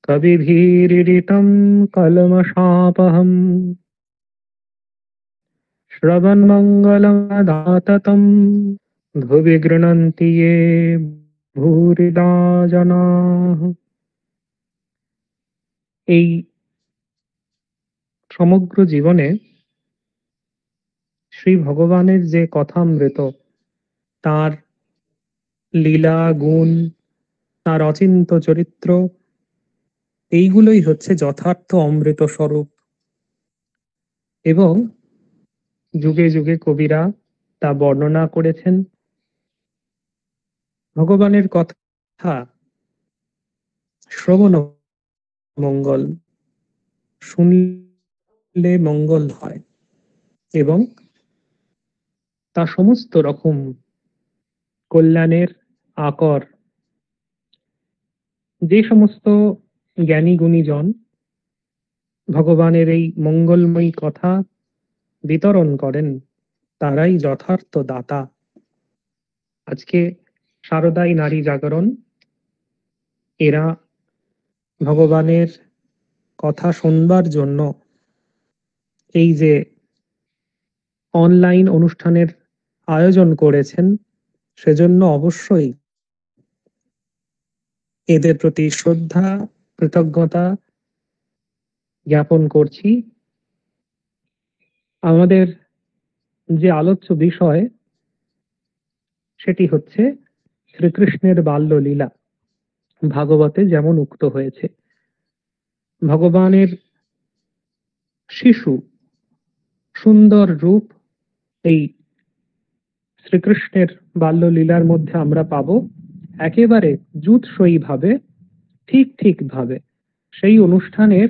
कविभिरीडितं कल्मषापहम् श्रवन्मङ्गलदाततं भुवि गृह्णन्ति ये भूरिदा जनाः। এই সমগ্র জীবনে শ্রী ভগবানের যে কথামৃত, তার লীলা গুণ, তার অচিন্ত চরিত্র, এইগুলোই হচ্ছে যথার্থ অমৃত স্বরূপ। এবং যুগে যুগে কবিরা তা বর্ণনা করেছেন। ভগবানের কথা শ্রবণ মঙ্গল, শুনলে মঙ্গল হয় এবং তা সমস্ত রকম কল্যাণের আকর। যে সমস্ত জ্ঞানী গুণীজন ভগবানের এই মঙ্গলময়ী কথা বিতরণ করেন, তারাই যথার্থ দাতা। আজকে শারদাই নারী জাগরণ, এরা ভগবানের কথা শুনবার জন্য এই যে অনলাইন অনুষ্ঠানের আয়োজন করেছেন, সেজন্য অবশ্যই এদের প্রতি শ্রদ্ধা কৃতজ্ঞতা জ্ঞাপন করছি। আমাদের যে আলোচ্য বিষয় সেটি হচ্ছে শ্রীকৃষ্ণের বাল্যলীলা। ভাগবতে যেমন উক্ত হয়েছে, ভগবানের শিশু সুন্দর রূপ এই শ্রীকৃষ্ণের বাল্যলীলার মধ্যে আমরা পাব। একেবারে জুৎসই ভাবে, ঠিক ভাবে সেই অনুষ্ঠানের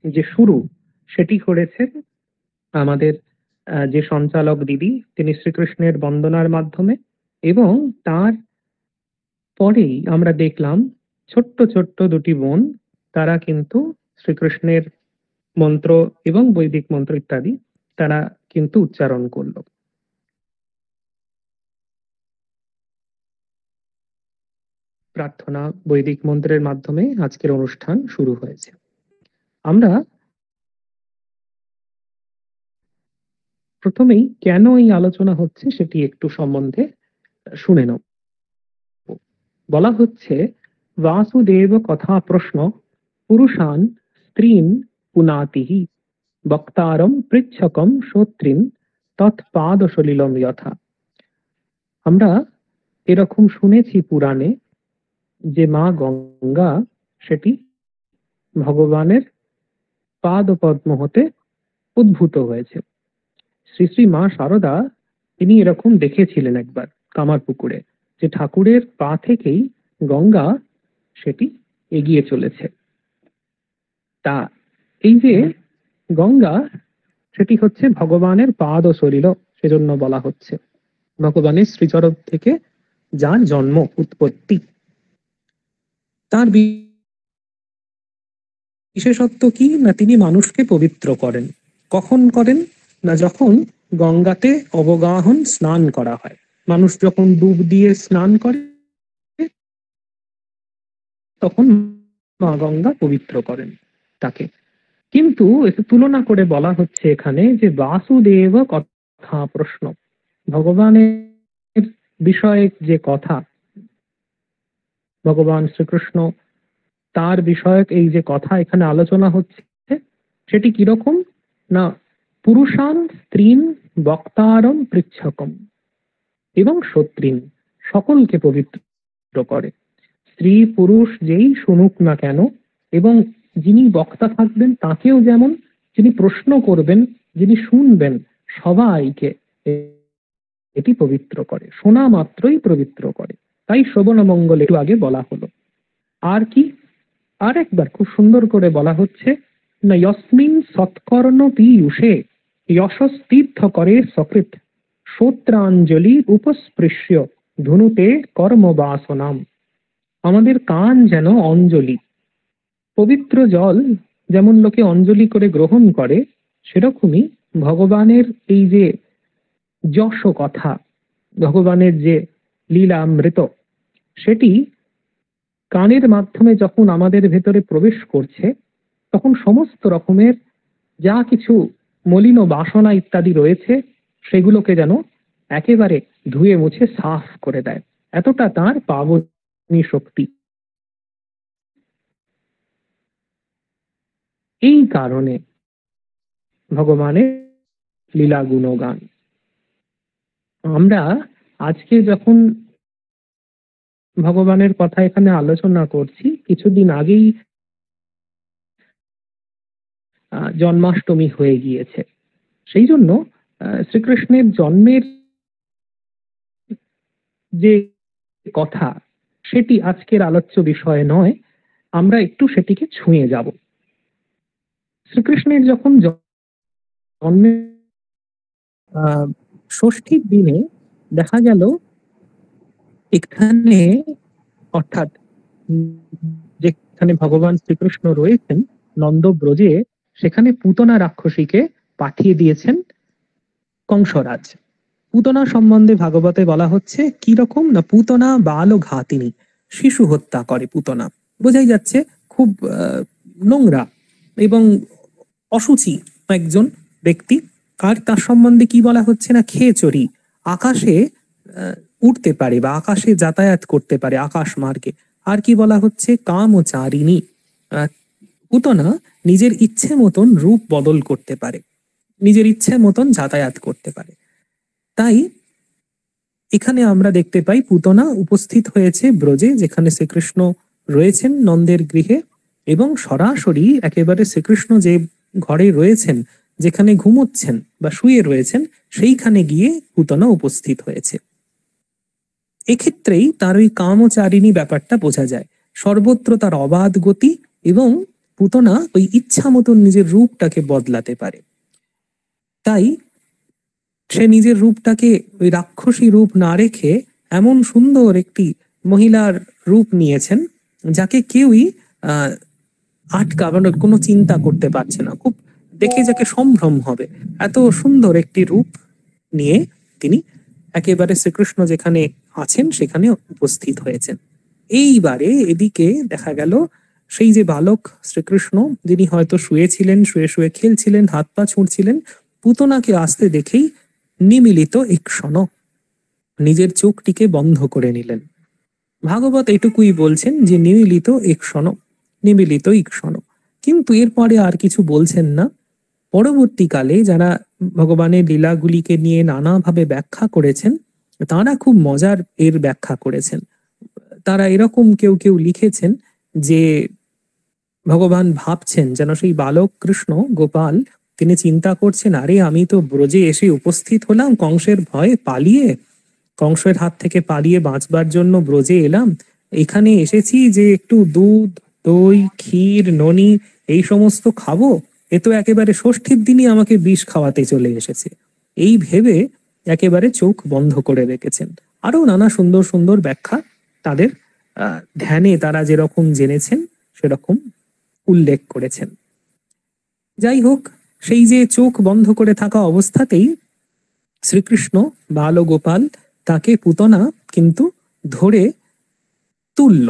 যে শুরু সেটি করেছেন আমাদের যে সঞ্চালক দিদি, তিনি শ্রীকৃষ্ণের বন্দনার মাধ্যমে। এবং তার পরেই আমরা দেখলাম ছোট্ট ছোট্ট দুটি বোন, তারা কিন্তু শ্রীকৃষ্ণের মন্ত্র এবং বৈদিক মন্ত্র ইত্যাদি তারা কিন্তু উচ্চারণ করলো। প্রার্থনা বৈদিক মন্ত্রের মাধ্যমে আজকের অনুষ্ঠান শুরু হয়েছে। আমরা প্রথমেই কেন এই আলোচনা হচ্ছে সেটি একটু সম্বন্ধে শুনে নেব। বলা হচ্ছে, বাসুদেব কথা প্রশ্ন পুরুষান স্ত্রীন পুনাতিহি বক্তারম পৃচ্ছকম শ্রোত্রিন তৎপাদ সলিলম যথা। আমরা এরকম শুনেছি পুরাণে যে মা গঙ্গা সেটি ভগবানের পাদ পদ্ম হতে উদ্ভূত হয়েছে। শ্রী শ্রী মা শারদা তিনি এরকম দেখেছিলেন একবার কামারপুকুরে, যে ঠাকুরের পা থেকেই গঙ্গা সেটি এগিয়ে চলেছে। তা এই যে গঙ্গা সেটি হচ্ছে ভগবানের পাদ ও সলিল, সেজন্য বলা হচ্ছে ভগবানের শ্রীচরণ থেকে যার জন্ম উৎপত্তি। তার বিশেষত্ব কি না, তিনি মানুষকে পবিত্র করেন। কখন করেন না, যখন গঙ্গাতে অবগাহন স্নান করা হয়। মানুষ যখন ডুব দিয়ে স্নান করে তখন মা গঙ্গা পবিত্র করেন তাকে। কিন্তু একটু তুলনা করে বলা হচ্ছে এখানে যে বাসুদেব কথা প্রশ্ন, ভগবানের বিষয়ে যে কথা, ভগবান শ্রীকৃষ্ণ তার বিষয়ক এই যে কথা এখানে আলোচনা হচ্ছে, সেটি কিরকম না, পুরুষান স্ত্রীন বক্তারম পৃচ্ছকম এবং সত্রিন, সকলকে পবিত্র করে। স্ত্রী পুরুষ যেই শুনুক না কেন, এবং যিনি বক্তা থাকবেন তাকেও যেমন, যিনি প্রশ্ন করবেন, যিনি শুনবেন, সবাইকে এটি পবিত্র করে, শোনা মাত্রই পবিত্র করে। তাই শ্রবণ মঙ্গল একটু আগে বলা হলো। আর কি, আর একবার খুব সুন্দর করে বলা হচ্ছে না, যস্মিন সৎকর্ণ পীয়ুষে যশস্তীর্থ করে সকৃত শ্রোত্রাঞ্জলি উপস্পৃশ্য ধনুতে কর্মবাসনাম। আমাদের কান যেন অঞ্জলি, পবিত্র জল যেমন লোকে অঞ্জলি করে গ্রহণ করে, সেরকমই ভগবানের এই যে যশ কথা, ভগবানের যে লীলা অমৃত, সেটি কানের মাধ্যমে যখন আমাদের ভেতরে প্রবেশ করছে, তখন সমস্ত রকমের যা কিছু মলিন বাসনা ইত্যাদি রয়েছে সেগুলোকে যেন একেবারে ধুয়ে মুছে সাফ করে দেয়। এতটা তার পাবনী শক্তি। এই কারণে ভগবানের লীলা গুণগান। আমরা আজকে যখন ভগবানের কথা এখানে আলোচনা করছি, কিছুদিন আগেই জন্মাষ্টমী হয়ে গিয়েছে। সেই জন্য শ্রীকৃষ্ণের জন্মের যে কথা, সেটি আজকের আলোচ্য বিষয় নয়। আমরা একটু সেটিকে ছুঁয়ে যাব। শ্রীকৃষ্ণের যখন জন্মের ষষ্ঠীর দিনে দেখা গেল এখানে, অর্থাৎ যেখানে ভগবান শ্রীকৃষ্ণ রয়েছেন নন্দব্রজে, সেখানে পুতনা রাক্ষসীকে পাঠিয়ে দিয়েছেন কংসরাজ। পুতনা সম্বন্ধে ভাগবতে বলা হচ্ছে কি রকম না, পুতনা বাল ঘাতিনী, শিশু হত্যা করে পুতনা। বোঝাই যাচ্ছে খুব নোংরা এবং অসুচি একজন ব্যক্তি। আর তার সম্বন্ধে কি বলা হচ্ছে না, খেচরি, আকাশে উঠতে পারে বা আকাশে যাতায়াত করতে পারে আকাশ মার্গে। আর কি বলা হচ্ছে, কামচারিণী, পুতনা নিজের ইচ্ছে মতন রূপ বদল করতে পারে, নিজের ইচ্ছে মতন যাতায়াত করতে পারে। তাই এখানে আমরা দেখতে পাই পুতনা উপস্থিত হয়েছে ব্রজে, যেখানে শ্রীকৃষ্ণ রয়েছেন নন্দের গৃহে, এবং সরাসরি একেবারে শ্রীকৃষ্ণ যে ঘরে রয়েছেন, যেখানে ঘুমোচ্ছেন বা শুয়ে রয়েছেন, সেইখানে গিয়ে পুতনা উপস্থিত হয়েছে। এক্ষেত্রেই তার ওই কামচারিণী ব্যাপারটা বোঝা যায়। সর্বত্র তার অবাধ গতি, এবং পুতনা ওই ইচ্ছা মতন নিজের রূপটাকে বদলাতে পারে। তাই সে নিজের রূপটাকে ওই রাক্ষসী রূপ না রেখে এমন সুন্দর একটি মহিলার রূপ নিয়েছেন, যাকে কেউই আটকানোর কোনো চিন্তা করতে পারছে না। খুব দেখে যাকে সম্ভ্রম হবে, এত সুন্দর একটি রূপ নিয়ে তিনি একেবারে শ্রীকৃষ্ণ যেখানে আছেন সেখানে উপস্থিত হয়েছেন। এইবারে এদিকে দেখা গেল সেই যে বালক শ্রীকৃষ্ণ, যিনি হয়তো শুয়েছিলেন, শুয়ে শুয়ে খেলছিলেন, হাত পা ছুঁড়ছিলেন, পুতনাকে আসতে দেখেই নিমিলিত ঈক্ষণ, নিজের চোখটিকে বন্ধ করে নিলেন। ভাগবত এটুকুই বলছেন যে নিমিলিত ঈক্ষণ, নিমিলিত ঈক্ষণ, কিন্তু এরপরে আর কিছু বলছেন না। পরবর্তীকালে যারা ভগবানের লীলাগুলিকে নিয়ে নানাভাবে ব্যাখ্যা করেছেন, তারা খুব মজার এর ব্যাখ্যা করেছেন। তারা এরকম কেউ কেউ লিখেছেন যে ভগবান ভাবছেন যেন সেই বালক কৃষ্ণ গোপাল, তিনি চিন্তা করছেন, আরে আমি তো ব্রজে এসে উপস্থিত হলাম কংসের ভয়ে পালিয়ে, কংসের হাত থেকে পালিয়ে বাঁচবার জন্য ব্রজে এলাম, এখানে এসেছি যে একটু দুধ, দই, ক্ষীর, ননি এই সমস্ত খাবো, এ তো একেবারে ষষ্ঠীর দিনই আমাকে বিষ খাওয়াতে চলে এসেছে। এই ভেবে একেবারে চোখ বন্ধ করে রেখেছেন। আরো নানা সুন্দর সুন্দর ব্যাখ্যা তাদের ধ্যানে তারা যেরকম জেনেছেন সেরকম উল্লেখ করেছেন। যাই হোক, সেই যে চোখ বন্ধ করে থাকা অবস্থাতেই শ্রীকৃষ্ণ বালগোপাল তাকে পুতনা কিন্তু ধরে তুলল।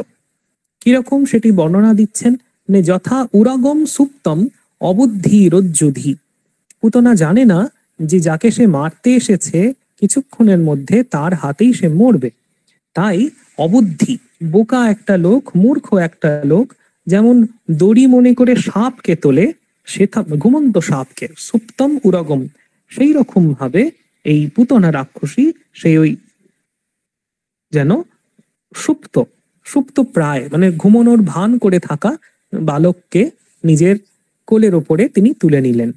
কিরকম সেটি বর্ণনা দিচ্ছেন, মানে যথা উরাগম সুপ্তম অবুদ্ধি রজ্জুধি। পুতনা জানে না যে যাকে সে মারতে এসেছে কিছুক্ষণের মধ্যে তার হাতেই সে মরবে। তাই অবুদ্ধি, বোকা একটা লোক, মূর্খ একটা লোক যেমন দড়ি মনে করে সাপকে তোলে, সে ঘুমন্ত সাপকে, সুপ্তম উরাগম, সেই রকম ভাবে এই পুতনা রাক্ষসী সেই ওই যেন সুপ্ত, সুপ্ত প্রায় মানে ঘুমানোর ভান করে থাকা বালককে নিজের কোলের ওপরে তিনি তুলে নিলেন।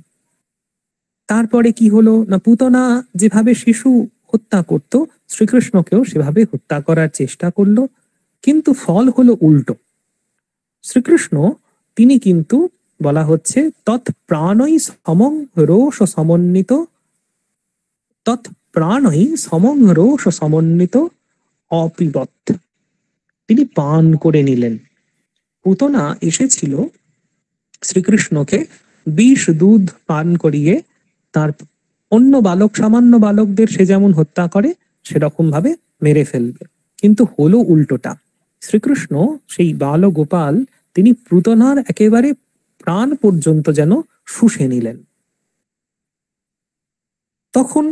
তারপরে কি হলো না, পুতনা যেভাবে শিশু হত্যা করত, শ্রীকৃষ্ণকেও সেভাবে হত্যা করার চেষ্টা করলো, কিন্তু ফল হলো উল্টো। শ্রীকৃষ্ণ তিনি কিন্তু বলা হচ্ছে তৎ প্রাণই সমং রোষ সমন্বিত, তৎ প্রাণই সমং রোষ সমন্বিত অপিবৎ, তিনি পান করে নিলেন। পুতনা এসেছিল শ্রীকৃষ্ণকে বিষ দুধ পান করিয়ে, তার অন্য বালক, সামান্য বালকদের সে যেমন হত্যা করে সেরকম ভাবে মেরে ফেলবে। কিন্তু হলো উল্টোটা। শ্রীকৃষ্ণ সেই বাল গোপাল তিনি পুতনার একেবারে প্রাণ পর্যন্ত যেন শুষে নিলেন। তখন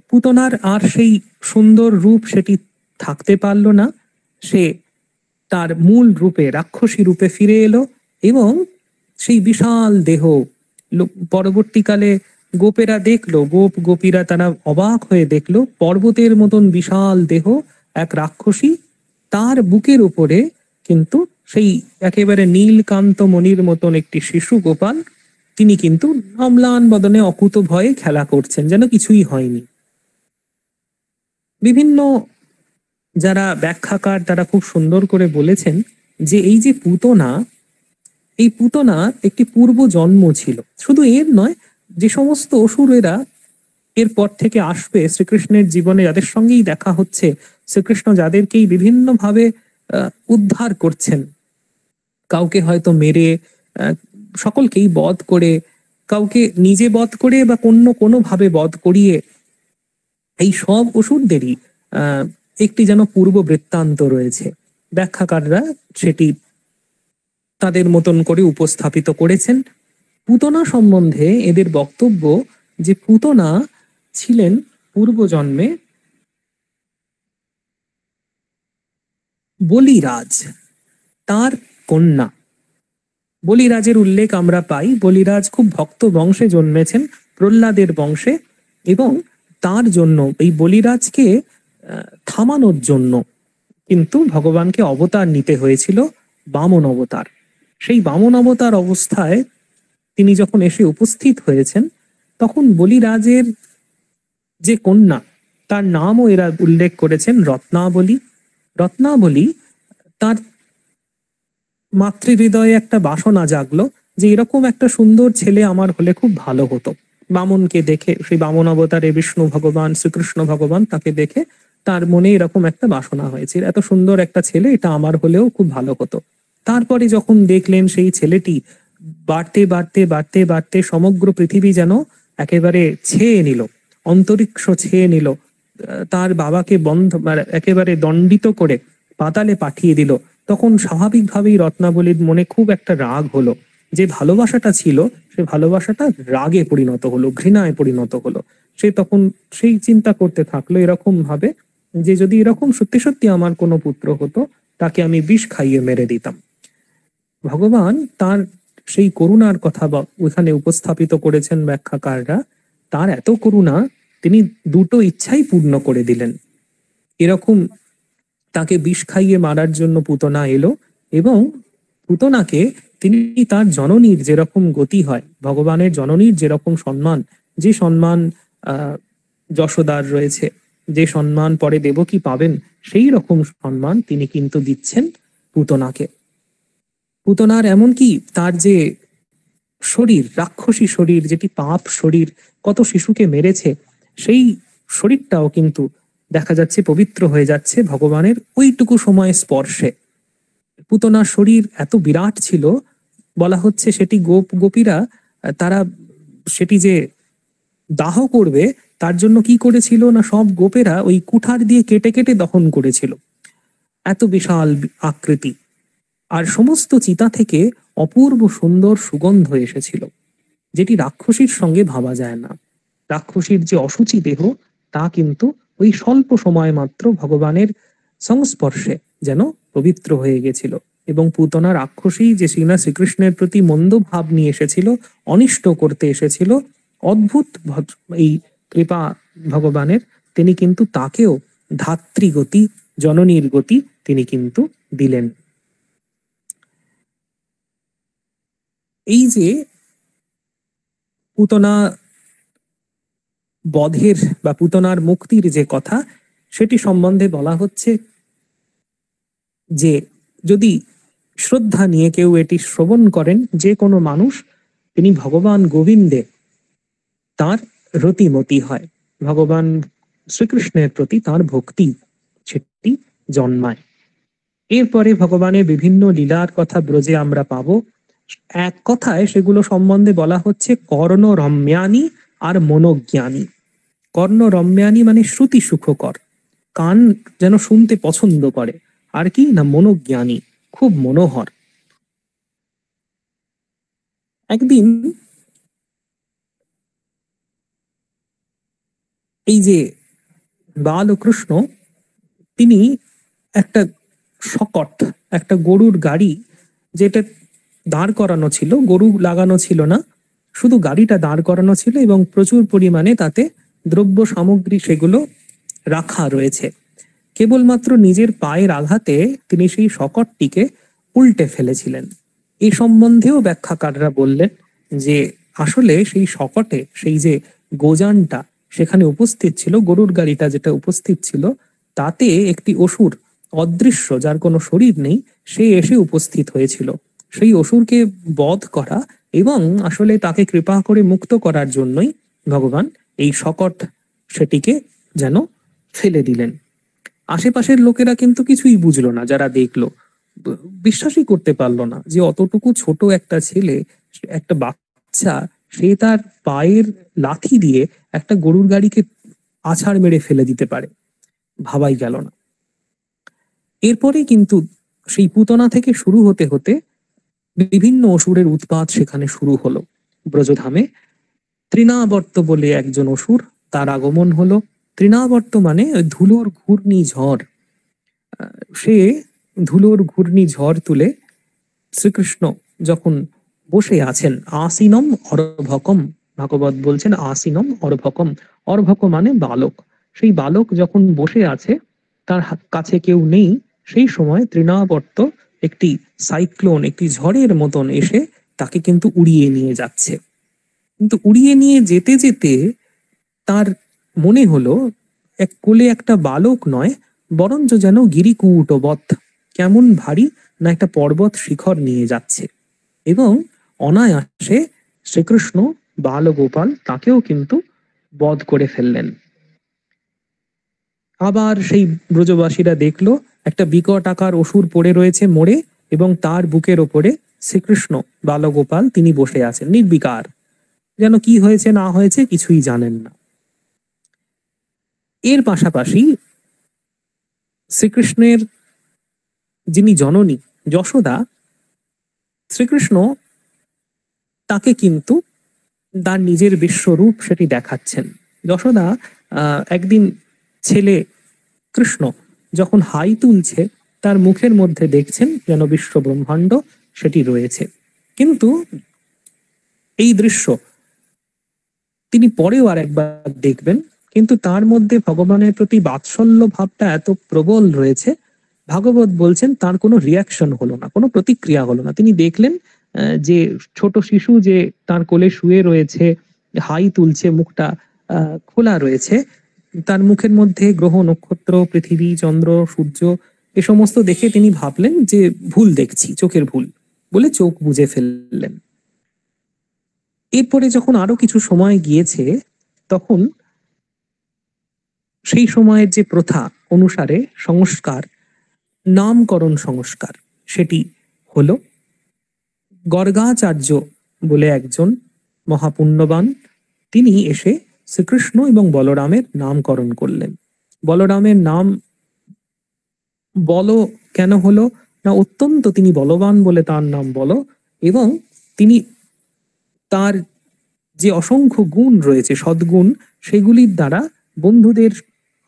পুতনার আর সেই সুন্দর রূপ সেটি থাকতে পারল না। সে তার মূল রূপে রাক্ষসী রূপে ফিরে এলো এবং সেই বিশাল দেহ পরবর্তীকালে গোপেরা দেখলো, গোপীরা তারা অবাক হয়ে দেখলো পর্বতের মতন বিশাল দেহ এক রাক্ষসী, তার বুকের উপরে কিন্তু সেই একেবারে নীলকান্ত মণির মতন একটি শিশু গোপাল, তিনি কিন্তু অম্লান বদনে অকুত ভয়ে খেলা করছেন, যেন কিছুই হয়নি। বিভিন্ন যারা ব্যাখ্যাকার তারা খুব সুন্দর করে বলেছেন যে এই যে পুতনা, এই পুতনা একটি পূর্ব জন্ম ছিল। শুধু এর নয়, যে সমস্ত অসুরেরা এরপর থেকে আসবে শ্রীকৃষ্ণের জীবনে, যাদের সঙ্গেই দেখা হচ্ছে, শ্রীকৃষ্ণ যাদেরকেই বিভিন্ন ভাবে উদ্ধার করছেন, কাউকে হয়তো মেরে, সকলকেই বধ করে, কাউকে নিজে বধ করে বা কোনো ভাবে বধ করিয়ে, এই সব অসুরদেরই একটি যেন পূর্ব বৃত্তান্ত রয়েছে। ব্যাখ্যাকাররা সেটি তাদের মতন করে উপস্থাপিত করেছেন। পুতনা সম্বন্ধে এদের বক্তব্য যে পুতনা ছিলেন পূর্বজন্মে বলিরাজ, তার কন্যা। বলিরাজের উল্লেখ আমরা পাই। বলিরাজ খুব ভক্ত বংশে জন্মেছেন, প্রহ্লাদের বংশে, এবং তার জন্য এই বলিরাজকে থামানোর জন্য কিন্তু ভগবানকে অবতার নিতে হয়েছিল, বামন অবতার। সেই বামন অবতার অবস্থায় তিনি যখন এসে উপস্থিত হয়েছেন, তখন বলিরাজের যে কন্যা, তার নামও এরা উল্লেখ করেছেন রত্নাবলী। রত্নাবলী তার মাতৃহৃদয়ে একটা বাসনা জাগলো যে এরকম একটা সুন্দর ছেলে আমার হলে খুব ভালো হতো। বামনকে দেখে, সেই বামন অবতারে বিষ্ণু ভগবান, শ্রীকৃষ্ণ ভগবান, তাকে দেখে তার মনে এরকম একটা বাসনা হয়েছে, এত সুন্দর একটা ছেলে, এটা আমার হলেও খুব ভালো হতো। তারপরে যখন দেখলেন সেই ছেলেটি বাড়তে বাড়তে বাড়তে বাড়তে সমগ্র পৃথিবী যেন একেবারে ছেয়ে নিল, অন্তরিক্ষ ছেয়ে নিল, তার বাবাকে একেবারে দণ্ডিত করে পাতালে পাঠিয়ে দিল, তখন স্বাভাবিকভাবেই রত্নাবলীর মনে খুব একটা রাগ হলো। যে ভালোবাসাটা ছিল, সে ভালোবাসাটা রাগে পরিণত হলো, ঘৃণায় পরিণত হলো। সে তখন সেই চিন্তা করতে থাকলো এরকম ভাবে যে যদি এরকম সত্যি সত্যি আমার কোনো পুত্র হতো, তাকে আমি বিষ খাইয়ে মেরে দিতাম। ভগবান তার সেই করুণার কথা ওখানে উপস্থাপিত করেছেন ব্যাখ্যাকাররা। তার এত করুণা, তিনি দুটো ইচ্ছাই পূর্ণ করে দিলেন। এরকম তাকে বিষ খাইয়ে মারার জন্য পুতনা এলো, এবং পুতনাকে তিনি তার জননীর যেরকম গতি হয়, ভগবানের জননীর যেরকম সম্মান, যে সম্মান যশোদার রয়েছে, যে সম্মান পরে দেবকী পাবেন, সেই রকম সম্মান তিনি কিন্তু দিচ্ছেন পুতনাকে। পুতনার এমনকি তার যে শরীর, রাক্ষসী শরীর, যেটি পাপ শরীর, কত শিশুকে মেরেছে, সেই শরীরটাও কিন্তু দেখা যাচ্ছে পবিত্র হয়ে যাচ্ছে ভগবানের ওইটুকু সময় স্পর্শে। পুতনার শরীর এত বিরাট ছিল, বলা হচ্ছে সেটি গোপীরা তারা সেটি যে দাহ করবে তার জন্য কি করেছিল না, সব গোপেরা ওই কুঠার দিয়ে কেটে কেটে দহন করেছিল, এত বিশাল আকৃতি। আর সমস্ত চিতা থেকে অপূর্ব সুন্দর সুগন্ধ এসেছিল, যেটি রাক্ষসীর সঙ্গে ভাবা যায় না। রাক্ষসীর যে অসুচি দেহ, তা কিন্তু ওই স্বল্প সময় মাত্র ভগবানের সংস্পর্শে যেন পবিত্র হয়ে গেছিল। এবং পুতনা রাক্ষসী যে শ্রীকৃষ্ণের প্রতি মন্দ ভাব নিয়ে এসেছিল, অনিষ্ট করতে এসেছিল, অদ্ভুত এই কৃপা ভগবানের, তিনি কিন্তু তাকেও ধাত্রীগতি, জননীর গতি তিনি কিন্তু দিলেন। এই যে পুতনা বধের বা পুতনার মুক্তির যে কথা, সেটি সম্বন্ধে বলা হচ্ছে যে যদি শ্রদ্ধা নিয়ে কেউ এটি শ্রবণ করেন, যে কোনো মানুষ, তিনি ভগবান গোবিন্দে তার রতিমতি হয়, ভগবান শ্রীকৃষ্ণের প্রতি তার ভক্তি সেটি জন্মায়। এরপরে ভগবানের বিভিন্ন লীলার কথা ব্রজে আমরা পাবো। এক কথায় সেগুলো সম্বন্ধে বলা হচ্ছে কর্ণ রম্যানি আর মনোজ্ঞানী। কর্ণ রম্যানি মানে শ্রুতি সুখকর, কান যেন শুনতে পছন্দ করে। আর কি না, মনোজ্ঞানী, খুব মনোহর। একদিন এই যে বালকৃষ্ণ, তিনি একটা শকট, একটা গরুর গাড়ি, যেটা দাঁড় করানো ছিল, গরু লাগানো ছিল না, শুধু গাড়িটা দাঁড় করানো ছিল এবং প্রচুর পরিমাণে তাতে দ্রব্য সামগ্রী সেগুলো রাখা রয়েছে। কেবলমাত্র নিজের পায়ের আঘাতে তিনি সেই শকটটিকে উল্টে ফেলেছিলেন। এই সম্বন্ধেও ব্যাখ্যাকাররা বললেন যে আসলে সেই শকটে সেই যে গোজানটা সেখানে উপস্থিত ছিল, গরুর গাড়িটা যেটা উপস্থিত ছিল, তাতে একটি অসুর, অদৃশ্য, যার কোনো শরীর নেই, সে এসে উপস্থিত হয়েছিল। সেই অসুরকে বধ করা এবং আসলে তাকে কৃপা করে মুক্ত করার জন্যই ভগবান এই শকট সেটিকে যেন ফেলে দিলেন। আশেপাশের লোকেরা কিন্তু কিছুই বুঝলো না, যারা দেখলো বিশ্বাসই করতে পারলো না যে অতটুকু ছোট একটা ছেলে, একটা বাচ্চা, সে তার পায়ের লাথি দিয়ে একটা গরুর গাড়িকে আছাড় মেরে ফেলে দিতে পারে, ভাবাই গেল না। এরপরে কিন্তু সেই পুতনা থেকে শুরু হতে হতে বিভিন্ন অসুরের উৎপাত সেখানে শুরু হলো ব্রজধামে। তৃণাবর্ত বলে একজন অসুর, তার আগমন হলো। তৃণাবর্ত মানে ধুলোর ঘূর্ণি ঝড়। সে ধুলোর ঘূর্ণি ঝড় তুলে শ্রীকৃষ্ণ যখন বসে আছেন, আসিনম অর্ভকম, ভাগবত বলছেন আসিনম অর্ভকম, অর্ভক মানে বালক, সেই বালক যখন বসে আছে, তার কাছে কেউ নেই, সেই সময় তৃণাবর্ত একটি সাইক্লোন, একটি ঝড়ের মতন এসে তাকে কিন্তু উড়িয়ে নিয়ে যাচ্ছে। কিন্তু উড়িয়ে নিয়ে যেতে যেতে তার মনে হলো এক কোলে একটা বালক নয়, বরঞ্চ যেন গিরিকুটবৎ, কেমন ভারী না একটা পর্বত শিখর নিয়ে যাচ্ছে। এবং অনায়াসে শ্রীকৃষ্ণ বালগোপাল তাকেও কিন্তু বধ করে ফেললেন। আবার সেই ব্রজবাসীরা দেখলো একটা বিকট আকার অসুর পড়ে রয়েছে মরে, এবং তার বুকের ওপরে শ্রীকৃষ্ণ বালগোপাল তিনি বসে আছেন নির্বিকার, যেন কি হয়েছে না হয়েছে কিছুই জানেন না। এর পাশাপাশি শ্রীকৃষ্ণের যিনি জননী যশোদা, শ্রীকৃষ্ণ তাকে কিন্তু তার নিজের বিশ্বরূপ সেটি দেখাচ্ছেন। যশোদা একদিন ছেলে কৃষ্ণ যখন হাই তুলছে, তার মুখের মধ্যে দেখছেন যেন বিশ্ব ব্রহ্মাণ্ড সেটি রয়েছে। কিন্তু এই দৃশ্য তিনি পরেও আর একবার দেখবেন, কিন্তু তার মধ্যে ভগবানের প্রতি বাৎসল্য ভাবটা এত প্রবল রয়েছে, ভাগবত বলছেন তার কোনো রিয়াকশন হলো না, কোনো প্রতিক্রিয়া হলো না। তিনি দেখলেন যে ছোট শিশু যে তার কোলে শুয়ে রয়েছে, হাই তুলছে, মুখটা খোলা রয়েছে, তার মুখের মধ্যে গ্রহ নক্ষত্র, পৃথিবী, চন্দ্র, সূর্য, এ সমস্ত দেখে তিনি ভাবলেন যে ভুল দেখছি, চোখের ভুল, বলে চোখ বুজে ফেললেন। এরপরে যখন আরো কিছু সময় গিয়েছে, তখন সেই সময়ের যে প্রথা অনুসারে সংস্কার, নামকরণ সংস্কার, সেটি হলো। গর্গাচার্য বলে একজন মহাপুণ্যবান, তিনি এসে শ্রীকৃষ্ণ এবং বলরামের নামকরণ করলেন। বলরামের নাম বল কেন হলো না, অত্যন্ত তিনি বলবান বলে তার নাম বল, এবং তিনি তার যে অসংখ্য গুণ রয়েছে, সদ্গুণ, সেগুলির দ্বারা বন্ধুদের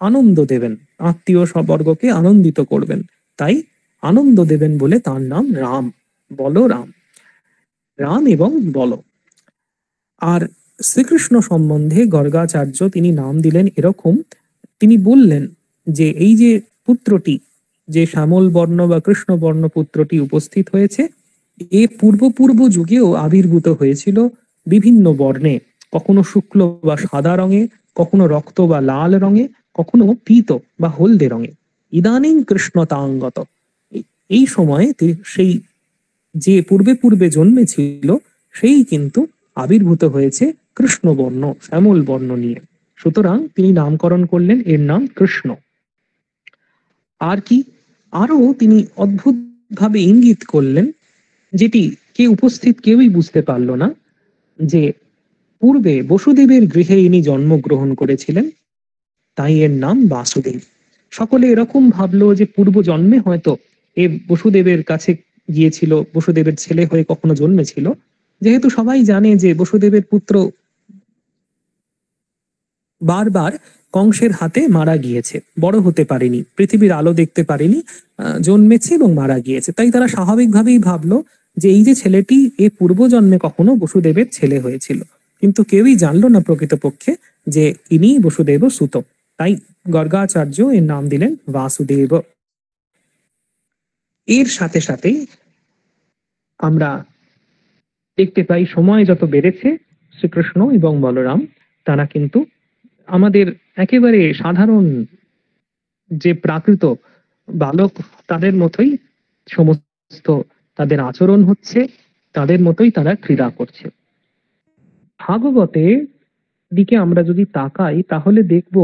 আনন্দ দেবেন, আত্মীয় সবর্গকে আনন্দিত করবেন, তাই আনন্দ দেবেন বলে তার নাম রাম, বলরাম, রাম এবং বল। আর শ্রীকৃষ্ণ সম্বন্ধে গর্গাচার্য তিনি নাম দিলেন এরকম, তিনি বললেন যে এই যে পুত্রটি, যে শ্যামল বর্ণ বা কৃষ্ণ বর্ণ পুত্রটি উপস্থিত হয়েছে, এ পূর্ব পূর্ব যুগেও আবির্ভূত হয়েছিল বিভিন্ন বর্ণে, কখনো শুক্ল বা সাদা রঙে, কখনো রক্ত বা লাল রঙে, কখনো পীত বা হলদে রঙে। ইদানিং কৃষ্ণতাঙ্গত, এই সময়ে সেই যে পূর্বে পূর্বে জন্মেছিল সেই কিন্তু আবির্ভূত হয়েছে কৃষ্ণবর্ণ, শ্যামল বর্ণ নিয়ে। সুতরাং তিনি নামকরণ করলেন এর নাম কৃষ্ণ। আর কি, আরো তিনি অদ্ভুত ভাবে ইঙ্গিত করলেন, যেটি কে উপস্থিত কেউই বুঝতে পারল না, যে পূর্বে বসুদেবের গৃহে ইনি জন্মগ্রহণ করেছিলেন, তাই এর নাম বাসুদেব। সকলে এরকম ভাবলো যে পূর্ব জন্মে হয়তো এ বসুদেবের কাছে গিয়েছিল, বসুদেবের ছেলে হয়ে কখনো জন্মেছিল। যেহেতু সবাই জানে যে বসুদেবের পুত্র বারবার কংসের হাতে মারা গিয়েছে, বড় হতে পারেনি, পৃথিবীর আলো দেখতে পারেনি, জন্মেছে এবং মারা গিয়েছে, তাই তারা স্বাভাবিকভাবেই ভাবলো যে এই যে ছেলেটি এ পূর্বজন্মে কখনো বসুদেবের ছেলে হয়েছিল। কিন্তু কেউই জানলো না প্রকৃতপক্ষে যে ইনি বসুদেব সুত। তাই গর্গাচার্য এর নাম দিলেন বাসুদেব। এর সাথে সাথেই আমরা দেখতে পাই সময় যত বেড়েছে শ্রীকৃষ্ণ এবং বলরাম তারা কিন্তু আমাদের একেবারে সাধারণ যে প্রাকৃত বালক তাদের মতোই সমস্ত তাদের আচরণ হচ্ছে, তাদের মতোই তারা ক্রীড়া করছে। ভাগবতে দিকে আমরা যদি তাকাই তাহলে দেখব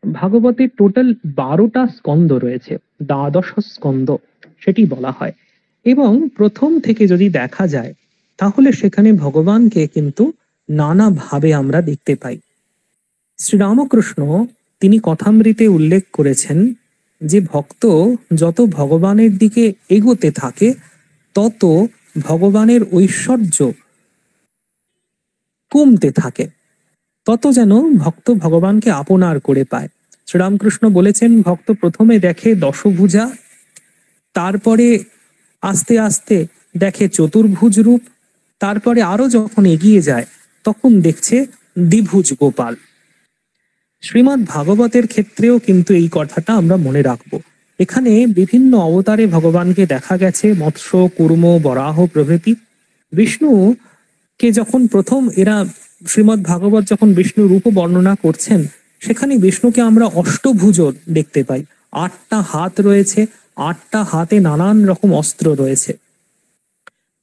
ভাগবতে টোটাল 12টা স্কন্দ রয়েছে, দ্বাদশ স্কন্দ সেটি বলা হয়। এবং প্রথম থেকে যদি দেখা যায় তাহলে সেখানে ভগবানকে কিন্তু নানাভাবে আমরা দেখতে পাই। শ্রীরামকৃষ্ণ তিনি কথামৃতে উল্লেখ করেছেন যে ভক্ত যত ভগবানের দিকে এগোতে থাকে তত ভগবানের ঐশ্বর্য কমতে থাকে, তত যেন ভক্ত ভগবানকে আপনার করে পায়। শ্রীরামকৃষ্ণ বলেছেন ভক্ত প্রথমে দেখে দশভুজা, তারপরে আস্তে আস্তে দেখে চতুর্ভুজ রূপ, তারপরে আরো যখন এগিয়ে যায় তখন দেখছে দ্বিভুজ গোপাল। শ্রীমদ্ ভাগবতের ক্ষেত্রেও কিন্তু এই কথাটা আমরা মনে রাখবো। এখানে বিভিন্ন অবতারে ভগবানকে দেখা গেছে, মৎস্য, কুর্ম, বরাহ প্রভৃতি। বিষ্ণুকে যখন প্রথম এরা শ্রীমদ্ ভাগবত যখন বিষ্ণু রূপ বর্ণনা করছেন সেখানে বিষ্ণুকে আমরা অষ্টভুজ দেখতে পাই, 8টা হাত রয়েছে, 8টা হাতে নানান রকম অস্ত্র রয়েছে।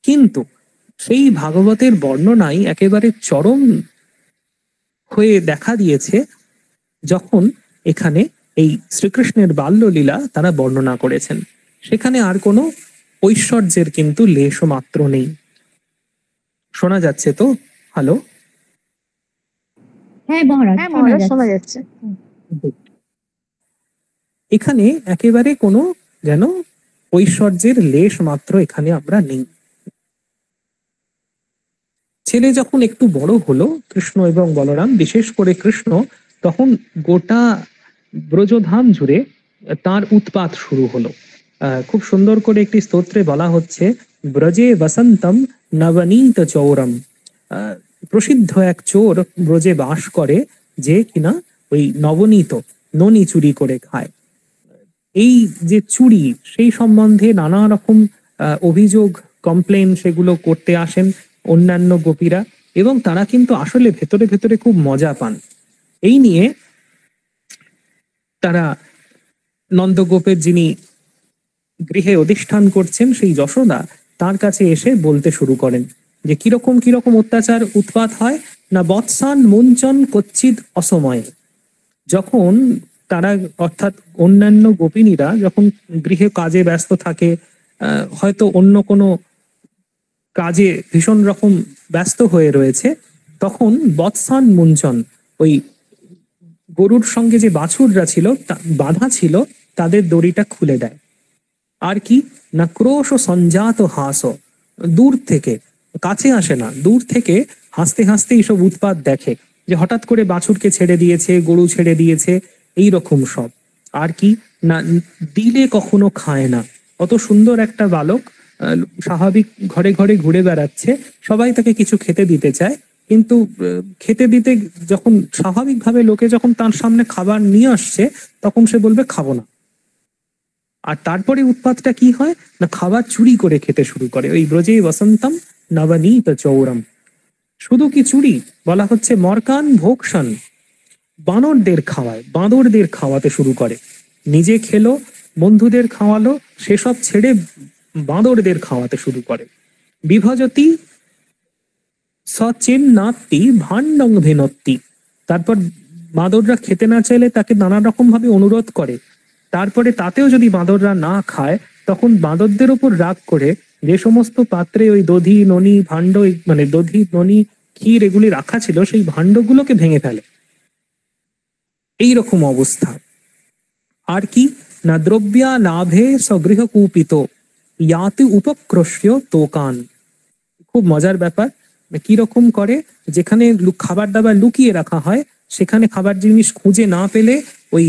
কিন্তু সেই ভাগবতের বর্ণনায় একেবারে চরম হয়ে দেখা দিয়েছে যখন এখানে এই শ্রীকৃষ্ণের বাল্যলীলা তারা বর্ণনা করেছেন। সেখানে আর কোনো ঐশ্বর্যের কিন্তু লেশ মাত্র নেই। শোনা যাচ্ছে তো? হ্যালো? হ্যাঁ মহারাজ, শোনা যাচ্ছে। এখানে একেবারে কোনো যেন ঐশ্বর্যের লেশ মাত্র এখানে আমরা নেই। ছেলে যখন একটু বড় হলো কৃষ্ণ এবং বলরাম, বিশেষ করে কৃষ্ণ, তখন গোটা ব্রজধাম জুড়ে তার উৎপাত শুরু হলো। খুব সুন্দর করে একটি স্তোত্রে বলা হচ্ছে ব্রজে বসন্তম নবনীত চৌরম। প্রসিদ্ধ এক চোর ব্রজে বাস করে যে কিনা ওই নবনীত ননি চুরি করে খায়। এই যে চুরি সেই সম্বন্ধে নানা রকম অভিযোগ, কমপ্লেন সেগুলো করতে আসেন অন্যান্য গোপীরা, এবং তারা কিন্তু আসলে ভেতরে ভেতরে খুব মজা পান। এই নিয়ে তারা নন্দগোপের যিনি গৃহে অধিষ্ঠান করছেন সেই যশোদা তার কাছে এসে বলতে শুরু করেন যে কিরকম কিরকম অত্যাচার উৎপাত হয় না, বৎসান মুঞ্চন কচ্ছিদ অসময়ে। যখন তারা অর্থাৎ অন্যান্য গোপিনীরা যখন গৃহে কাজে ব্যস্ত থাকে, হয়তো অন্য কোনো কাজে ভীষণ রকম ব্যস্ত হয়ে রয়েছে, তখন বৎসান মুঞ্চন, ওই গরুর সঙ্গে যে বাছুররা ছিল বাঁধা ছিল তাদের দড়িটা খুলে দেয়। আর কি না, ক্রোশ সঞ্জাত হাস, দূর থেকে, কাছে আসে না, দূর থেকে হাসতে হাসতে এইসব উৎপাত দেখে যে হঠাৎ করে বাছুরকে ছেড়ে দিয়েছে, গরু ছেড়ে দিয়েছে, এই রকম সব। আর কি না, দিলে কখনো খায় না। অত সুন্দর একটা বালক স্বাভাবিক ঘরে ঘরে ঘুরে বেড়াচ্ছে, সবাই তাকে কিছু খেতে দিতে চায়, কিন্তু খেতে দিতে যখন স্বাভাবিকভাবে লোকে যখন তার সামনে খাবার নিয়ে আসছে তখন সে বলবে খাবো না। আর তারপরে উৎপাতটা কি হয় না, খাবার চুরি করে খেতে শুরু করে। ওই ব্রজে বসন্তম নবনীত চৌরম, শুধু কি চুরি, বলা হচ্ছে মরকান ভোকসান, বানরদের খাওয়ায়, বাঁদরদের খাওয়াতে শুরু করে। নিজে খেলো, বন্ধুদের খাওয়ালো, সেসব ছেড়ে বাঁদরদের খাওয়াতে শুরু করে। বিভজতি সচিন্নাত্তি ভাণ্ডং ভেনত্তি, তারপর বাঁদররা খেতে না চাইলে তাকে নানা রকম ভাবে অনুরোধ করে, তারপরে তাতেও যদি বাঁদররা না খায় তখন বাঁদরদের উপর রাগ করে যে সমস্ত পাত্রে ওই দধি ননি ভাণ্ড, মানে দধি ননি ক্ষীর এগুলি রাখা ছিল সেই ভাণ্ডগুলোকে ভেঙে ফেলে। এই রকম অবস্থা। আর কি না দ্রব্যা লাভে সগৃহ কুপিত ইয়াতি উপক্রস্য তোকান। খুব মজার ব্যাপার। কি রকম করে, যেখানে খাবার দাবার লুকিয়ে রাখা হয় সেখানে খাবার জিনিস খুঁজে না পেলে ওই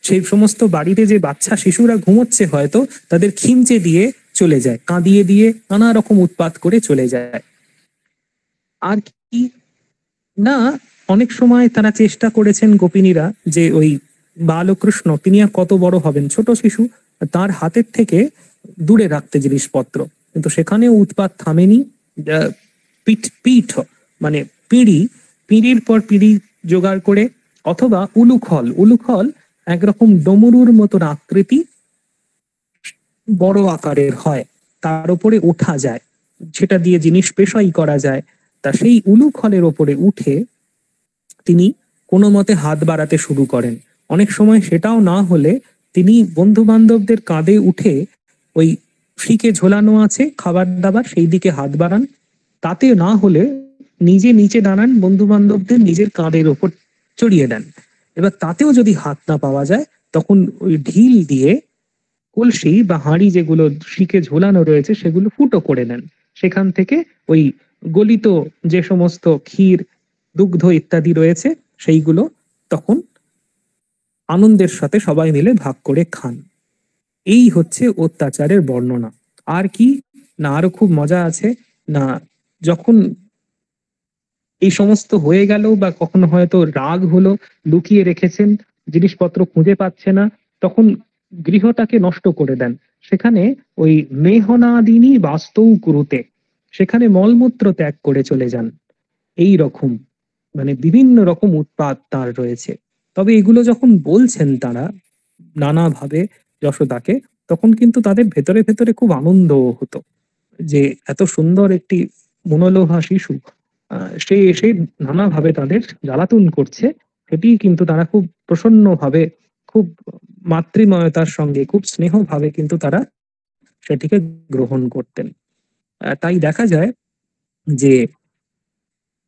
সেই সমস্ত বাড়িতে যে বাচ্চা শিশুরা ঘুমোচ্ছে হয়তো তাদের খিমচে দিয়ে চলে যায়, কাঁদিয়ে দিয়ে নানা রকম উৎপাত করে চলে যায়। আর কি না অনেক সময় তারা চেষ্টা করেছেন গোপিনীরা যে ওই বালকৃষ্ণ তিনি আর কত বড় হবেন, ছোট শিশু, তার হাতের থেকে দূরে রাখতে জিনিসপত্র, কিন্তু সেখানেও উৎপাত থামেনি। পিঠ পিঠ মানে পিঁড়ি, পিঁড়ির পর পিঁড়ি জোগাড় করে, অথবা উলুখল, উলুখল একরকম ডমরুর মতো আকৃতি, বড় আকারের হয়, তার উপরে ওঠা যায়, সেটা দিয়ে জিনিস পেশাই করা যায়। তা সেই উলুখলের ওপরে উঠে তিনি কোনো মতে হাত বাড়াতে শুরু করেন। অনেক সময় সেটাও না হলে তিনি বন্ধু বান্ধবদের কাঁধে উঠে ওই ফ্রিকে ঝোলানো আছে খাবার দাবার সেই দিকে হাত বাড়ান, তাতে না হলে নিজে নিচে দাঁড়ান, বন্ধু বান্ধবদের নিজের কাঁধের ওপর চড়িয়ে দেন। এবার তাতেও যদি হাত না পাওয়া যায় তখন ওই ঢিল দিয়ে কলসি বা হাঁড়ি যেগুলো শিকে ঝোলানো রয়েছে সেগুলো ফুটো করে নেন, সেখান থেকে ওই গলিত যে সমস্ত ক্ষীর দুগ্ধ ইত্যাদি রয়েছে সেইগুলো তখন আনন্দের সাথে সবাই মিলে ভাগ করে খান। এই হচ্ছে অত্যাচারের বর্ণনা। আর কি না আরো খুব মজা আছে না, যখন এই সমস্ত হয়ে গেল বা কখনো হয়তো রাগ হলো, লুকিয়ে রেখেছেন, জিনিসপত্র খুঁজে পাচ্ছে না, তখন গৃহটাকে নষ্ট করে দেন। সেখানে ওই মেহনাদিনী বাস্তৌ কুরুতে, সেখানে মলমূত্র ত্যাগ করে চলে যান। এই রকম মানে বিভিন্ন রকম উৎপাত তার রয়েছে। তবে এগুলো যখন বলছেন তারা নানাভাবে যশোদাকে, তখন কিন্তু তাদের ভেতরে ভেতরে খুব আনন্দ হতো যে এত সুন্দর একটি মনোলোভা শিশু সে এসে নানাভাবে তাদের জ্বালাতন করছে, সেটি কিন্তু তারা খুব প্রসন্ন ভাবে, খুব মাতৃময়তার সঙ্গে, খুব স্নেহ ভাবে কিন্তু তারা সেটিকে গ্রহণ করতেন। তাই দেখা যায় যে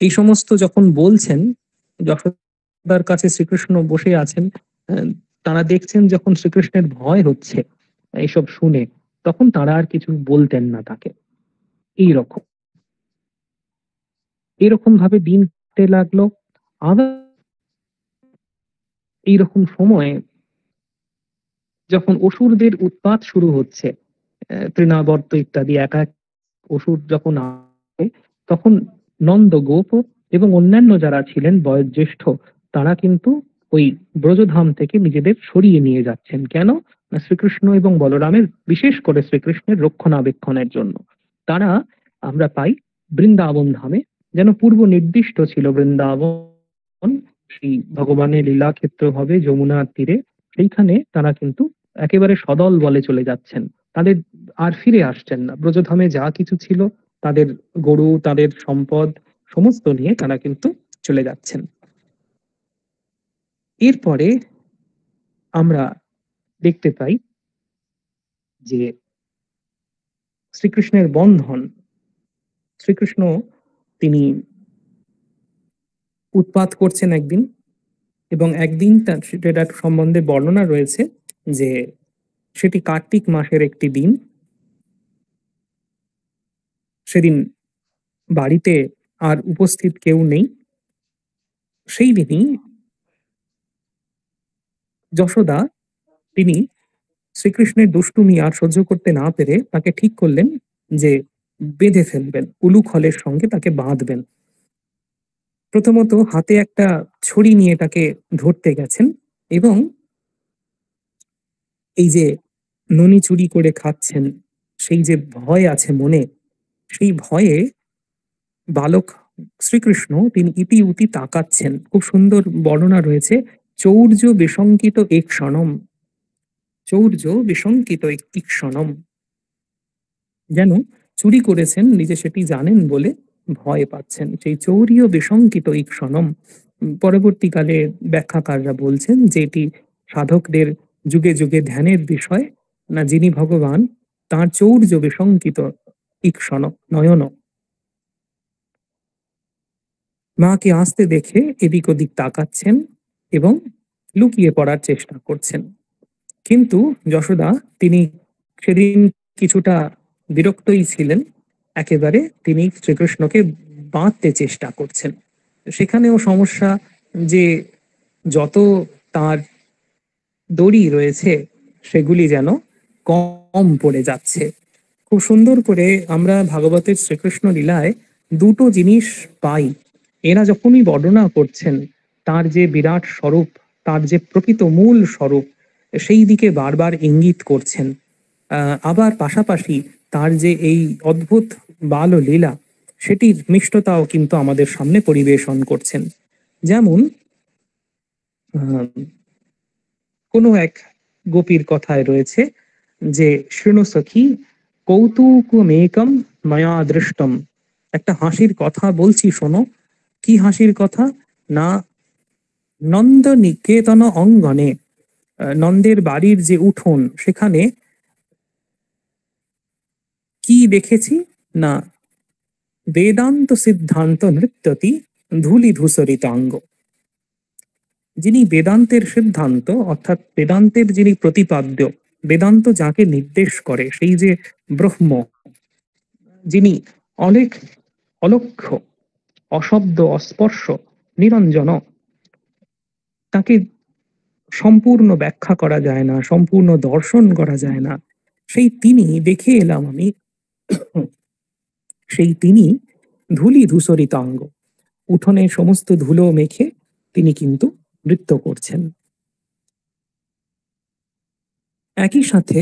এই সমস্ত যখন বলছেন, যশোদার কাছে শ্রীকৃষ্ণ বসে আছেন, আহ, তারা দেখছেন যখন শ্রীকৃষ্ণের ভয় হচ্ছে এইসব শুনে, তখন তারা আর কিছু বলতেন না তাকে। এইরকম এরকম ভাবে দিন কাটতে লাগলো। আবার এইরকম সময়ে যখন অসুরদের উৎপাত শুরু হচ্ছে, তৃণাবর্ত ইত্যাদি এক এক অসুর যখন আসে, তখন নন্দ গোপ এবং অন্যান্য যারা ছিলেন বয়োজ্যেষ্ঠ তারা কিন্তু ওই ব্রজধাম থেকে নিজেদের সরিয়ে নিয়ে যাচ্ছেন। কেন না শ্রীকৃষ্ণ এবং বলরামের, বিশেষ করে শ্রীকৃষ্ণের রক্ষণাবেক্ষণের জন্য। তারা আমরা পাই বৃন্দাবন ধামে, যেন পূর্ব নির্দিষ্ট ছিল বৃন্দাবন সেই ভগবানের লীলাক্ষেত্র হবে যমুনার তীরে, সেইখানে তারা কিন্তু একেবারে সদল বলে চলে যাচ্ছেন। তাদের আর ফিরে আসছেন না। ব্রজধামে যা কিছু ছিল, তাদের গরু, তাদের সম্পদ সমস্ত নিয়ে তারা কিন্তু চলে যাচ্ছেন। এরপরে আমরা দেখতে পাই যে শ্রীকৃষ্ণের বন্ধন, শ্রীকৃষ্ণ তিনি উৎপাত করছেন একদিন, এবং একদিন তার সেটার সম্বন্ধে বর্ণনা রয়েছে যে সেটি কার্তিক মাসের একটি দিন। সেদিন বাড়িতে আর উপস্থিত কেউ নেই। সেই দিনই যশোদা তিনি শ্রীকৃষ্ণের দুষ্টুমি আর সহ্য করতে না পেরে তাকে ঠিক করলেন যে বেঁধে ফেলবেন, উলুখলের সঙ্গে তাকে বাঁধবেন। প্রথমত হাতে একটা ছড়ি নিয়ে তাকে ধরতে গেছেন, এবং এই যে ননি চুরি করে খাচ্ছেন, সেই যে ভয় আছে মনে, সেই ভয়ে বালক শ্রীকৃষ্ণ তিনি ইতি উতি তাকাচ্ছেন। খুব সুন্দর বর্ণনা রয়েছে, চৌর্য বিশঙ্কিত এক ক্ষণম, চৌর্য বিশঙ্কিত একটি ক্ষণম, যেন চুরি করেছেন নিজে সেটি জানেন বলে ভয় পাচ্ছেন। সেই চৌর্য বিশঙ্কিত এই ক্ষণম, পরবর্তীকালে ব্যাখ্যাকাররা বলছেন যে এটি সাধকদের যুগে যুগে ধ্যানের বিষয়, না যিনি ভগবান তাঁর চৌর্য বিশঙ্কিত ঈক্ষণ নয়ন, মাকে আসতে দেখে এদিক ওদিক তাকাচ্ছেন এবং লুকিয়ে পড়ার চেষ্টা করছেন। কিন্তু যশোদা তিনি সেদিন কিছুটা বিরক্তই ছিলেন। একেবারে তিনি শ্রীকৃষ্ণকে বাঁধতে চেষ্টা করছেন। সেখানেও সমস্যা যে যত তার দড়ি রয়েছে সেগুলি যেন কম পড়ে যাচ্ছে। খুব সুন্দর করে আমরা ভাগবতের শ্রীকৃষ্ণ লীলায় দুটো জিনিস পাই। এরা যখনই বর্ণনা করছেন তার যে বিরাট স্বরূপ, তার যে প্রকৃত মূল স্বরূপ, সেই দিকে বারবার ইঙ্গিত করছেন। আবার পাশাপাশি তার যে এই অদ্ভুত বাল লীলা, সেটির মিষ্টতাও কিন্তু আমাদের সামনে পরিবেশন করছেন। যেমন আহ, কোনো এক গোপীর কথায় রয়েছে যে শৃণু সখী কৌতুকমেকম মায়া দৃষ্টম। একটা হাসির কথা বলছি, শোনো। কি হাসির কথা? না, নন্দ নিকেতন অঙ্গনে, নন্দের বাড়ির যে উঠোন সেখানে কি দেখেছি? না, বেদান্ত সিদ্ধান্ত নৃত্যতি ধূলি ধূসরিতাঙ্গ। যিনি বেদান্তের সিদ্ধান্ত অর্থাৎ বেদান্তের যিনি প্রতিপাদ্য, বেদান্ত যাকে নির্দেশ করে, সেই যে ব্রহ্ম, যিনি অলেখ অলক্ষ্য অশব্দ অস্পর্শ নিরঞ্জন, তাকে সম্পূর্ণ ব্যাখ্যা করা যায় না, সম্পূর্ণ দর্শন করা যায় না, সেই তিনি দেখে এলাম আমি, সেই তিনি ধূলি ধূসরিতাঙ্গ, উঠোনে সমস্ত ধুলো মেখে তিনি কিন্তু নৃত্য করছেন। একই সাথে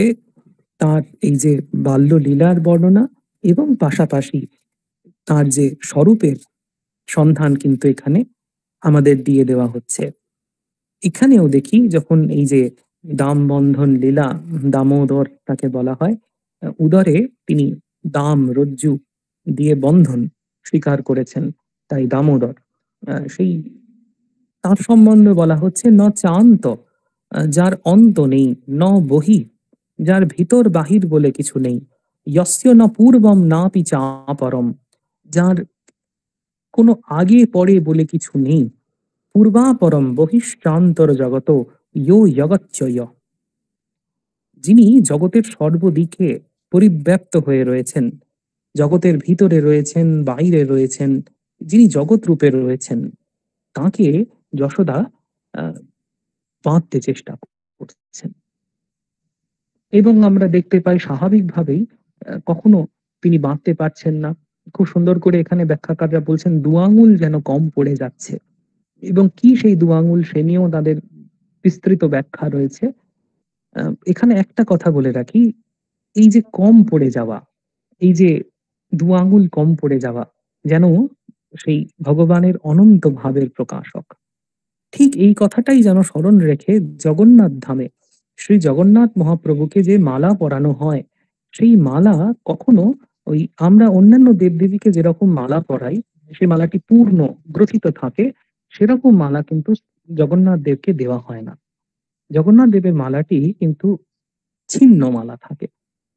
তার এই যে বাল্য লীলার বর্ণনা এবং পাশাপাশি তার যে স্বরূপের সন্ধান কিন্তু এখানে আমাদের দিয়ে দেওয়া হচ্ছে। এখানেও দেখি যখন এই যে দাম বন্ধন লীলা, দামোদর তাকে বলা হয়, উদরে তিনি দাম রজ্জু দিয়ে বন্ধন স্বীকার করেছেন, তাই দামোদর। সেই তার সম্বন্ধে বলা হচ্ছে ন চান্ত, যার অন্ত নেই, ন বহি, যার ভিতর বাহির বলে কিছু নেই, যস্য ন পূর্বম নাপি চাপরম, যার কোনো আগে পরে বলে কিছু নেই, পূর্বাপরম বহিশ্চান্তর জগত ইয়ো জগচ্চয়, যিনি জগতের সর্বদিকে পরিব্যাপ্ত হয়ে রয়েছেন, জগতের ভিতরে রয়েছেন, বাইরে রয়েছেন, যিনি জগৎ রূপে রয়েছেন, তাকে যশোদা আহ, বাঁধতে চেষ্টা করছেন। এবং আমরা দেখতে পাই স্বাভাবিকভাবেই কখনো তিনি বাঁধতে পারছেন না। খুব সুন্দর করে এখানে ব্যাখ্যাকাররা বলছেন দু আঙুল যেন কম পড়ে যাচ্ছে। এবং কি সেই দু আঙুল, সে নিয়েও তাদের বিস্তৃত ব্যাখ্যা রয়েছে। এখানে একটা কথা বলে রাখি, এই যে কম পড়ে যাওয়া, এই যে দু আঙুল কম পড়ে যাওয়া, যেন সেই ভগবানের অনন্ত ভাবের প্রকাশক। ঠিক এই কথাটাই যেন স্মরণ রেখে জগন্নাথ ধামে শ্রী জগন্নাথ মহাপ্রভুকে যে মালা পরানো হয়, সেই মালা কখনো ওই আমরা অন্যান্য দেবদেবীকে যেরকম মালা পরাই, সেই মালাটি পূর্ণ গ্রথিত থাকে, সেরকম মালা কিন্তু জগন্নাথ দেবকে দেওয়া হয় না। জগন্নাথ দেবের মালাটি কিন্তু ছিন্ন মালা থাকে।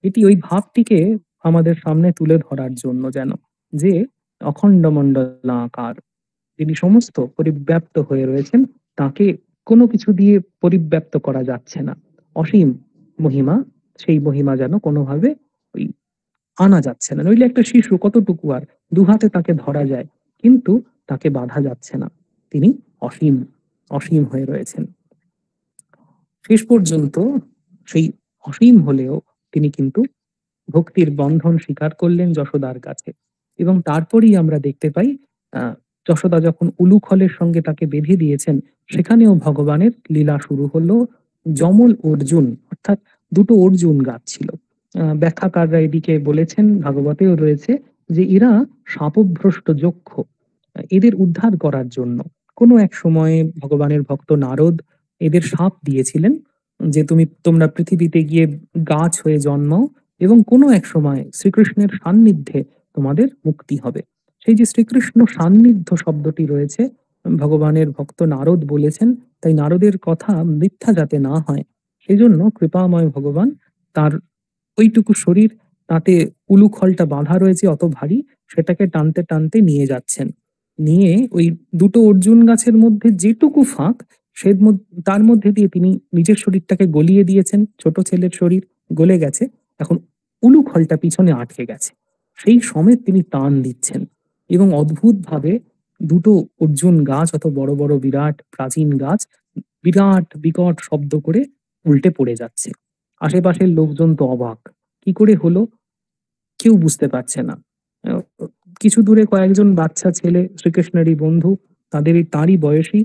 এটি ওই ভাবটিকে আমাদের সামনে তুলে ধরার জন্য যেন, যে অখণ্ড মণ্ডলাকার, তিনি সমস্ত পরিব্যাপ্ত হয়ে রয়েছেন, তাকে কোনো কিছু দিয়ে পরিব্যাপ্ত করা যাচ্ছে না। অসীম মহিমা, সেই মহিমা যেন কোনোভাবে ওই আনা যাচ্ছে না। নইলে একটা শিশু কতটুকু আর দু হাতে তাকে ধরা যায়, কিন্তু তাকে বাঁধা যাচ্ছে না। তিনি অসীম, অসীম হয়ে রয়েছেন। শেষ পর্যন্ত সেই অসীম হলেও তিনি কিন্তু ভক্তির বন্ধন স্বীকার করলেন যশোদার কাছে। এবং তারপরেই আমরা দেখতে পাই আহ যশোদা যখন উলুখলের সঙ্গে তাকে বেঁধে দিয়েছেন, সেখানেও ভগবানের লীলা শুরু হলো। যমল অর্জুন, অর্থাৎ দুটো অর্জুন গাছ ছিল। ব্যাখ্যাকাররা এদিকে বলেছেন, ভাগবতেও রয়েছে যে এরা শাপভ্রষ্ট যক্ষ। এদের উদ্ধার করার জন্য কোনো এক সময়ে ভগবানের ভক্ত নারদ এদের শাপ দিয়েছিলেন যে তোমরা পৃথিবীতে গিয়ে গাছ হয়ে জন্মাও এবং কোনো এক সময় শ্রীকৃষ্ণের সান্নিধ্যে তোমাদের মুক্তি হবে। সেই যে শ্রীকৃষ্ণ সান্নিধ্য শব্দটি রয়েছে, ভগবানের ভক্ত নারদ বলেছেন, তাই নারদের কথা মিথ্যা যাতে না হয় সেই জন্য কৃপাময় ভগবান তার ওইটুকু শরীর, তাতে উলুখলটা বাঁধা রয়েছে অত ভারী, সেটাকে টানতে টানতে নিয়ে যাচ্ছেন। নিয়ে ওই দুটো অর্জুন গাছের মধ্যে যেটুকু ফাঁক, তার মধ্যে দিয়ে তিনি নিজের শরীরটাকে গলিয়ে দিয়েছেন। ছোট ছেলের শরীর গলে গেছে। এখন উলুখলটা পিছনে আটকে গেছে। সেই সমেত তিনি টান দিচ্ছেন এবং অদ্ভুতভাবে দুটো অর্জুন গাছ, অত বড় বড় বিরাট প্রাচীন গাছ, বিরাট বিকট শব্দ করে উল্টে পড়ে যাচ্ছে। আশেপাশের লোকজন তো অবাক। কি করে হলো কেউ বুঝতে পারছে না। আহ, কিছু দূরে কয়েকজন বাচ্চা ছেলে, শ্রীকৃষ্ণেরই বন্ধু, তারই বয়সী,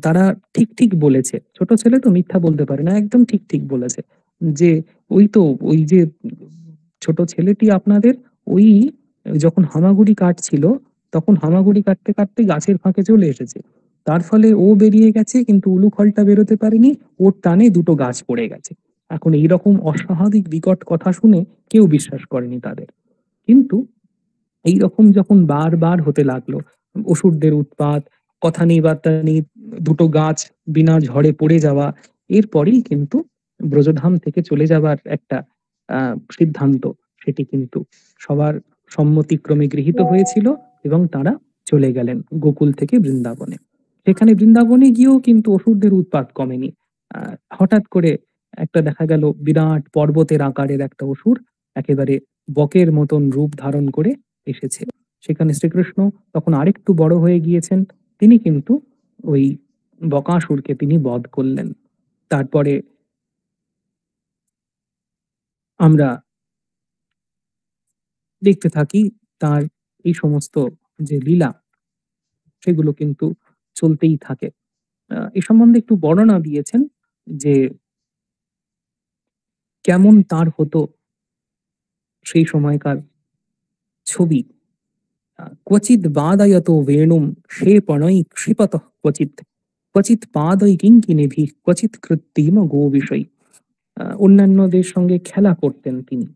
তারা ঠিক ঠিক বলেছে। ছোট ছেলে তো মিথ্যা বলতে পারে না, একদম ঠিক ঠিক বলেছে যে ওই তো, ওই যে ছোট ছেলেটি আপনাদের, ওই যখন হামাগুড়ি কাটছিল তখন হামাগুড়ি কাটতে কাটতে গাছের ফাঁকে চলে এসেছে। তার ফলে ও বেরিয়ে গেছে, কিন্তু উলুখলটা বেরোতে পারেনি। ওর টানে দুটো গাছ পড়ে গেছে। এখন এইরকম অস্বাভাবিক বিকট কথা শুনে কেউ বিশ্বাস করেনি তাদের। কিন্তু এইরকম যখন বারবার হতে লাগলো, অসুরদের উৎপাত, কথা নেই বার্তা নেই, দুটো গাছ বিনা ঝড়ে পড়ে যাওয়া, এরপরেই কিন্তু ব্রজধাম থেকে চলে যাবার একটা সিদ্ধান্ত, সেটি কিন্তু সবার সম্মতিক্রমে গৃহীত হয়েছিল এবং তারা চলে গেলেন গোকুল থেকে বৃন্দাবনে। সেখানে বৃন্দাবনে গিয়েও কিন্তু অসুরদের উৎপাত কমেনি। হঠাৎ করে একটা দেখা গেল বিরাট পর্বতের আকারের একটা অসুর একেবারে বকের মতন রূপ ধারণ করে এসেছে। সেখানে শ্রীকৃষ্ণ তখন আরেকটু বড় হয়ে গিয়েছেন। তিনি কিন্তু ওই বকাসুরকে তিনি বধ করলেন। তারপরে আমরা দেখতে থাকি তার এই সমস্ত যে লীলা, সেগুলো কিন্তু চলতেই থাকে। এ সম্বন্ধে একটু বর্ণনা দিয়েছেন যে কেমন তার হতো সেই সময়কার ছবি। क्वचिद् वादयतो वेणुं क्षेपणैः क्षिपतः क्वचित् क्वचित् पादै किङ्किणीभिः क्वचित् কৃত্রিম গোবিষৈ। অন্যান্যদের সঙ্গে খেলা করতেন তিনি।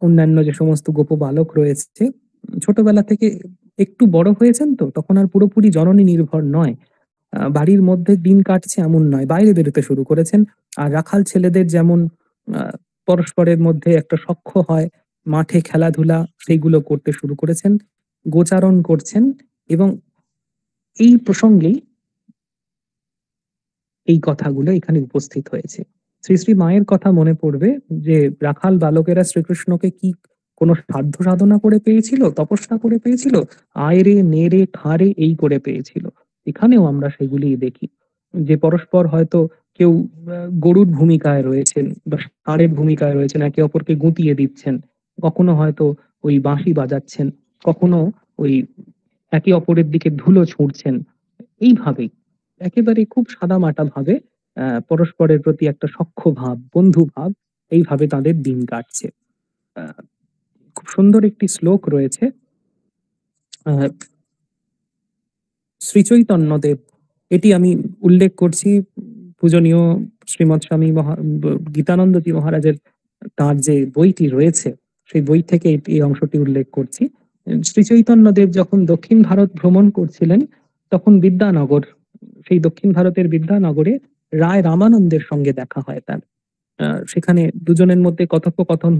অন্যান্য যে সমস্ত গোপবালক রয়েছে, ছোটবেলা থেকে একটু বড় হয়েছেন তো তখন আর পুরোপুরি জননী নির্ভর নয়। বাড়ির মধ্যে দিন কাটছে এমন নয়, বাইরে বেরোতে শুরু করেছেন। আর রাখাল ছেলেদের যেমন আহ, পরস্পরের মধ্যে একটা সখ্য হয়, মাঠে খেলাধুলা সেইগুলো করতে শুরু করেছেন, গোচারণ করছেন। এবং এই প্রসঙ্গেই এই কথাগুলো এখানে উপস্থিত হয়েছে। শ্রী শ্রী মায়ের কথা মনে পড়বে যে রাখাল বালকেরা শ্রীকৃষ্ণকে কি কোনো সাধ্য সাধনা করে পেয়েছিল, তপস্যা করে পেয়েছিল, আয় রে নে রে খা রে এই করে পেয়েছিল। এখানেও আমরা সেগুলি দেখি যে পরস্পর হয়তো কেউ গরুর ভূমিকায় রয়েছেন বা ষাঁড়ের ভূমিকায় রয়েছেন, একে অপরকে গুঁতিয়ে দিচ্ছেন, কখনো হয়তো ওই বাঁশি বাজাচ্ছেন, কখনো ওই একে অপরের দিকে ধুলো ছুঁড়ছেন। এইভাবেই একেবারে খুব সাদামাটা ভাবে পরস্পরের প্রতি একটা সখ্য ভাব, বন্ধু ভাব, এইভাবে তাদের দিন কাটছে। আহ, খুব সুন্দর একটি শ্লোক রয়েছে। আহ, শ্রীচৈতন্যদেব, এটি আমি উল্লেখ করছি পূজনীয় শ্রীমৎ স্বামী গীতানন্দজি মহারাজের, তার যে বইটি রয়েছে সেই বই থেকে এই অংশটি উল্লেখ করছি। শ্রীচৈতন্যদেব যখন দক্ষিণ ভারত ভ্রমণ করছিলেন তখন বিদ্যানগর, সেই দক্ষিণ ভারতের বিদ্যানগরে রায় রামানন্দের সঙ্গে দেখা হয় তার। সেখানে দুজনের মধ্যে কথোপকথন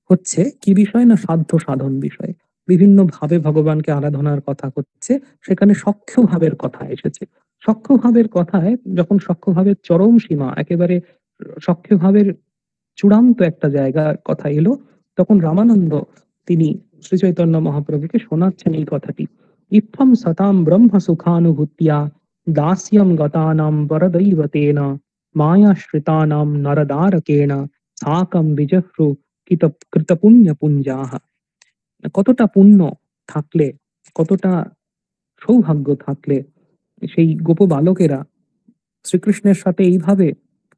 হচ্ছে কি বিষয় না, সাধ্য সাধন বিষয়। বিভিন্ন ভাবে ভগবানকে আরাধনার কথা হচ্ছে। সেখানে সখ্য ভাবের কথা এসেছে। সখ্য ভাবের কথায় যখন সখ্য ভাবের চরম সীমা, একেবারে সখ্য ভাবের চূড়ান্ত একটা জায়গার কথা এলো, তখন রামানন্দ তিনি শ্রী চৈতন্য মহাপ্রভুকে শোনাচ্ছেন এই কথাটি। ইত্থম সতাম ব্রহ্ম সুখানুভূতিয়া দাস্যম গতানাম বরদৈবতেন মায়াশ্রিতানাম নরদারকেণ সাকম বিজহ্রু কৃতপুণ্য পুঞ্জাহ। কতটা পুণ্য থাকলে, কতটা সৌভাগ্য থাকলে সেই গোপ বালকেরা শ্রীকৃষ্ণের সাথে এইভাবে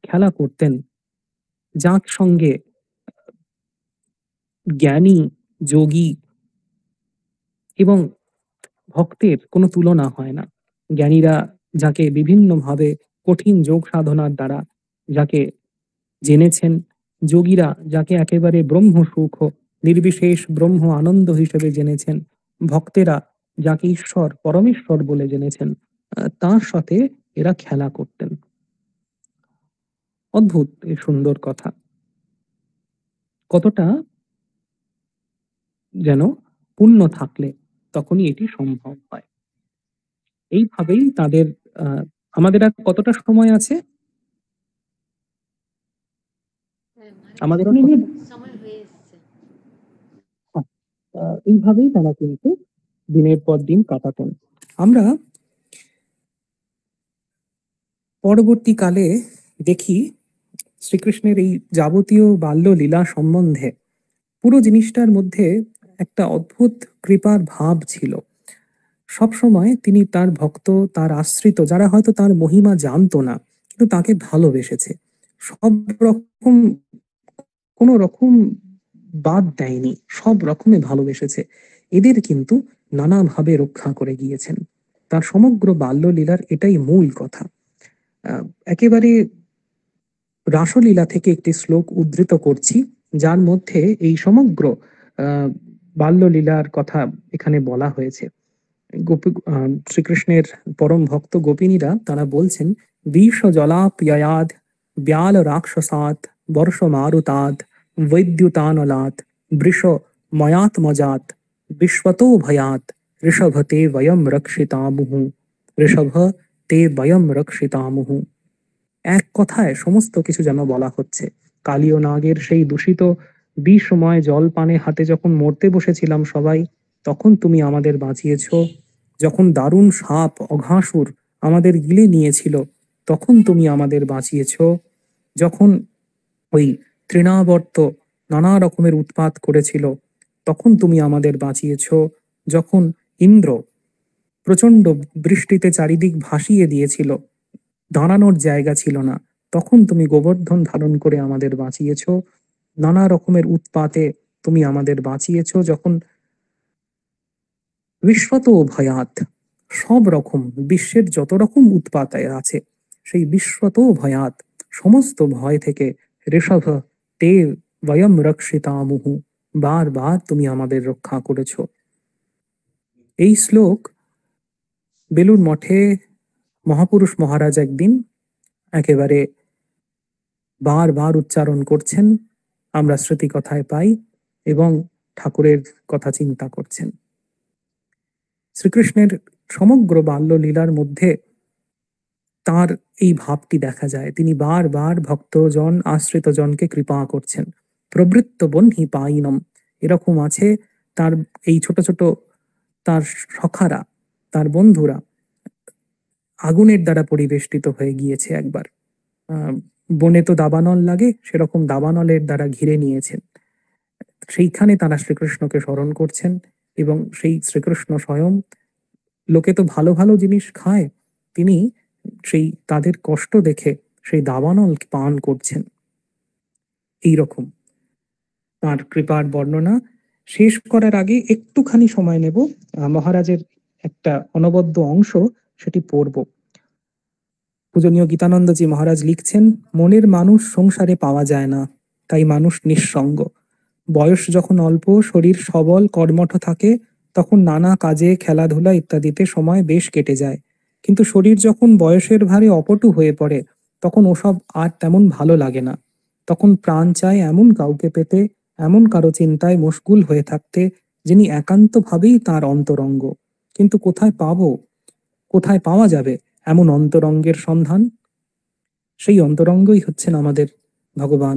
খেলা করতেন, যার সঙ্গে জ্ঞানী, যোগী এবং ভক্তের কোনো তুলনা হয় না। জ্ঞানীরা যাকে বিভিন্নভাবে কঠিন যোগ সাধনার দ্বারা যাকে জেনেছেন, যোগীরা যাকে একেবারে ব্রহ্ম সুখ, নির্বিশেষ ব্রহ্ম আনন্দ হিসেবে জেনেছেন, ভক্তেরা যাকে ঈশ্বর পরমেশ্বর বলে জেনেছেন, তার সাথে এরা খেলা করতেন। অদ্ভুত এই সুন্দর কথা, কতটা যেন পুণ্য থাকলে তখনই এটি সম্ভব হয়। এইভাবেই তাদের আমাদের আর কতটা সময় আছে? আমাদের আর সময় হয়ে এসেছে। এইভাবেই তারা কিন্তু দিনের পর দিন কাটাতেন। আমরা পরবর্তীকালে দেখি শ্রীকৃষ্ণের এই যাবতীয় বাল্য লীলা সম্বন্ধে পুরো জিনিসটার মধ্যে একটা অদ্ভুত কৃপার ভাব ছিল। সবসময় তিনি তার ভক্ত, তার আশ্রিত যারা হয়তো তার মহিমা জানতো না কিন্তু তাকে ভালোবেসেছে, সব রকম কোনো রকম বাদ দেয়নি, সব রকমে ভালোবেসেছে, এদের কিন্তু নানাভাবে রক্ষা করে গিয়েছেন। তার সমগ্র বাল্যলীলার এটাই মূল কথা। একেবারে রাসলীলা থেকে একটি শ্লোক উদ্ধৃত করছি, যার মধ্যে এই সমগ্র আহ বাল্যলীলার কথা এখানে বলা হয়েছে। শ্রীকৃষ্ণের পরম ভক্ত গোপিনীরা তারা বলছেন, বিষ জলাপ্যয়াদ ব্যাল রাক্ষসাত বর্ষ মারুতাদ বৈদ্যুতানলাত বৃষ ময়াত্মজাত বিশ্বতো ভয়াত ঋষভ তে বয়ম রক্ষিতামুহু, ঋষভ তে বয়ম রক্ষিতামুহু। এক কথায় সমস্ত কিছু যেন বলা হচ্ছে। কালীয় নাগের সেই দূষিত বিষময় জল পানে হাতে যখন মরতে বসেছিলাম সবাই, তখন তুমি আমাদের বাঁচিয়েছো। যখন দারুণ সাপ অঘাসুর আমাদের গিলে নিয়েছিল, তখন তুমি আমাদের বাঁচিয়েছো। যখন ওই তৃণাবর্ত নানা রকমের উৎপাত করেছিল, তখন তুমি আমাদের বাঁচিয়েছো। যখন ইন্দ্র প্রচন্ড বৃষ্টিতে চারিদিক ভাসিয়ে দিয়েছিল, দাঁড়ানোর জায়গা ছিল না, তখন তুমি গোবর্ধন ধারণ করে আমাদের বাঁচিয়েছো। নানা রকমের উৎপাতে তুমি আমাদের বাঁচিয়েছো। যখন বিশ্বত ভয়াত, সব রকম বিশ্বের যত রকম উৎপাত আছে, সেই বিশ্বত ভয়াত সমস্ত ভয় থেকে ঋষভ তে বয়ম রক্ষিতামুহু, বারবার তুমি আমাদের রক্ষা করেছো। এই শ্লোক বেলুড় মঠে মহাপুরুষ মহারাজ একদিন একেবারে বারবার উচ্চারণ করছেন, আমরা স্মৃতি কথায় পাই, এবং ঠাকুরের কথা চিন্তা করছেন। শ্রীকৃষ্ণের সমগ্র বাল্যলীলার মধ্যে তার এই ভাবটি দেখা যায়। তিনি বারবার ভক্তজন আশ্রিত জনকে কৃপা করছেন। প্রবৃত্ত বহ্নি পাইনম, এরকম আছে তার এই ছোট ছোট তার সখারা, তার বন্ধুরা আগুনের দ্বারা পরিবেষ্টিত হয়ে গিয়েছে একবার। বনে তো দাবানল লাগে, সেরকম দাবানলের দ্বারা ঘিরে নিয়েছেন। সেইখানে তারা শ্রীকৃষ্ণকে স্মরণ করছেন, এবং সেই শ্রীকৃষ্ণ স্বয়ং, লোকে তো ভালো ভালো জিনিস খায়, তিনি সেই তাদের কষ্ট দেখে সেই দাবানল পান করছেন। এইরকম তার কৃপার বর্ণনা শেষ করার আগে একটুখানি সময় নেব, মহারাজের একটা অনবদ্য অংশ সেটি পড়ব। পূজনীয় গীতানন্দজি মহারাজ লিখছেন, মনের মানুষ সংসারে পাওয়া যায় না, তাই মানুষ নিঃসঙ্গ। বয়স যখন অল্প, শরীর সবল কর্মঠ থাকে, তখন নানা কাজে খেলাধুলা ইত্যাদিতে সময় বেশ কেটে যায়। কিন্তু শরীর যখন বয়সের ভারে অপটু হয়ে পড়ে, তখন ওসব আর তেমন ভালো লাগে না। তখন প্রাণ চায় এমন কাউকে পেতে, এমন কারো চিন্তায় মশগুল হয়ে থাকতে, যিনি একান্তভাবেই তার অন্তরঙ্গ। কিন্তু কোথায় পাবো, কোথায় পাওয়া যাবে এমন অন্তরঙ্গের সন্ধান? সেই অন্তরঙ্গই হচ্ছেন আমাদের ভগবান।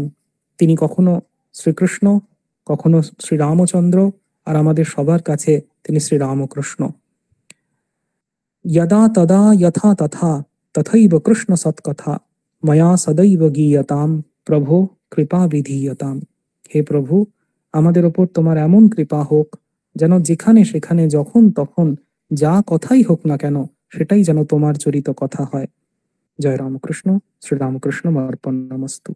তিনি কখনো শ্রীকৃষ্ণ, কখনো শ্রীরামচন্দ্র, আর আমাদের সবার কাছে তিনি শ্রীরামকৃষ্ণ। यदा तदा यथा तथा तथैव कृष्ण सत्कथा मया सदैव गीयताम प्रभो কৃপা বিধীয়তাম। হে প্রভু, আমাদের ওপর তোমার এমন কৃপা হোক যেন যেখানে সেখানে যখন তখন যা কথাই হোক না কেন, সেটাই যেন তোমার চরিত কথা হয়। জয় রামকৃষ্ণ। শ্রীরামকৃষ্ণ অর্পণমস্তু।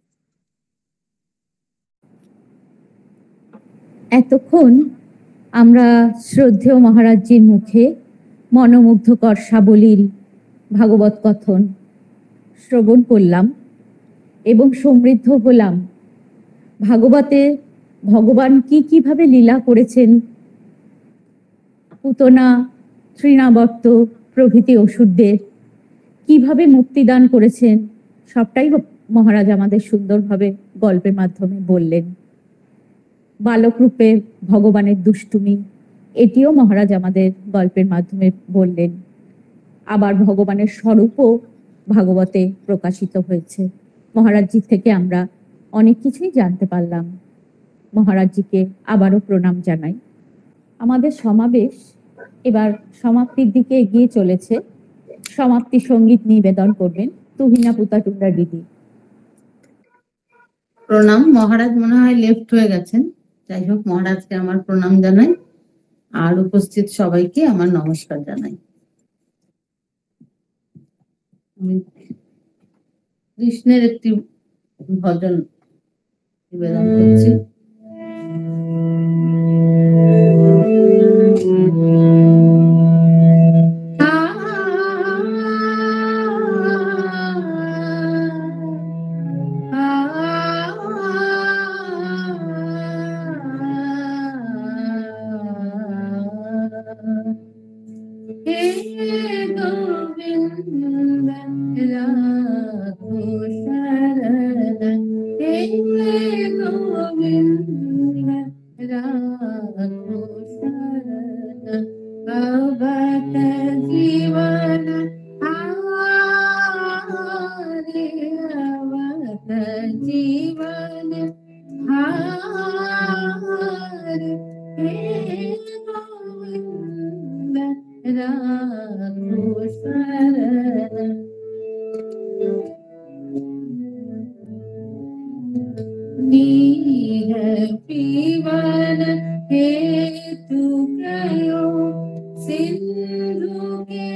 এতক্ষণ আমরা শ্রদ্ধেয় মহারাজজির মুখে মনোমুগ্ধকর সাবলীল ভাগবত কথন শ্রবণ করলাম এবং সমৃদ্ধ হলাম। ভাগবতে ভগবান কিভাবে লীলা করেছেন, পুতনা, তৃণাবর্ত প্রভৃতি অসুরদের কিভাবে মুক্তিদান করেছেন, সবটাই মহারাজ আমাদের সুন্দরভাবে গল্পের মাধ্যমে বললেন। বালক রূপে ভগবানের দুষ্টুমি, এটিও মহারাজ আমাদের গল্পের মাধ্যমে বললেন। আবার ভগবানের স্বরূপও ভাগবতে প্রকাশিত হয়েছে। মহারাজজি থেকে আমরা অনেক কিছুই জানতে পারলাম। মহারাজজিকে আবারও প্রণাম জানাই। আমাদের সমাবেশ এবার সমাপ্তির দিকে এগিয়ে চলেছে। সমাপ্তি সঙ্গীত নিবেদন করবেন তুহিনা পুতাটুন্ডা দিদি। প্রণাম। মহারাজ মনে হয় লেফট হয়ে গেছেন। যাই হোক, মহারাজকে আমার প্রণাম জানাই, আর উপস্থিত সবাইকে আমার নমস্কার জানাই। আমি কৃষ্ণের একটি ভজন নিবেদন করছি। पीवन हेतु कयो सिंधु के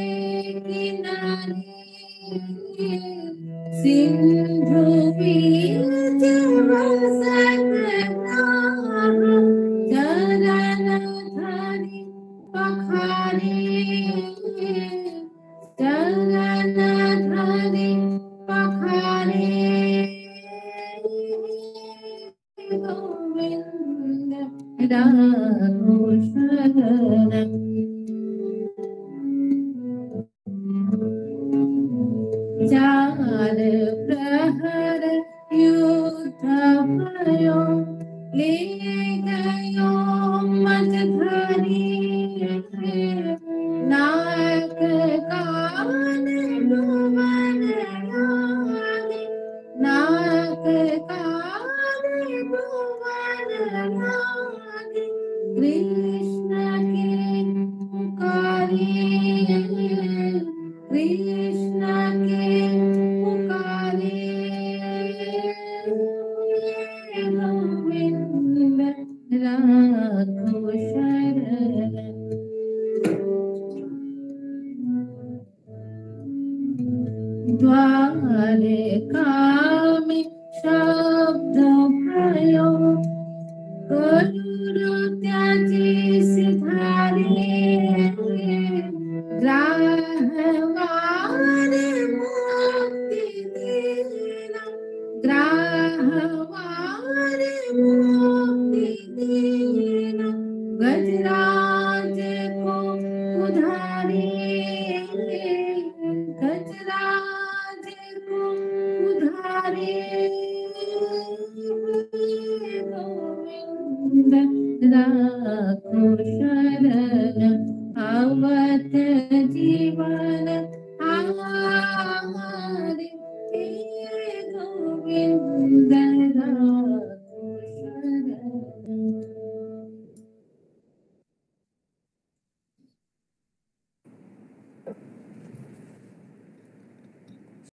किनारे, सिंधु बीच बसत नाम चरण धरि पखारे, चरण धरि पखारे। गोविंद राघो शरण चार प्रहर युद्ध भयो, ले गयो मझधारी, नायक कान डूबन लागे, नायक कान डूबन लागे। कृष्ण के पुकारे, कृष्ण के पुकारे, गोविंद राघो शरण। द्वारका में शब्द भयो, करुर त्याजी सिधारे, ग्राहवार मुक्ति देना, ग्राहवार मुक्ति देना। गजराज को उधारे, गजराज को उधारे, गोविंद राघो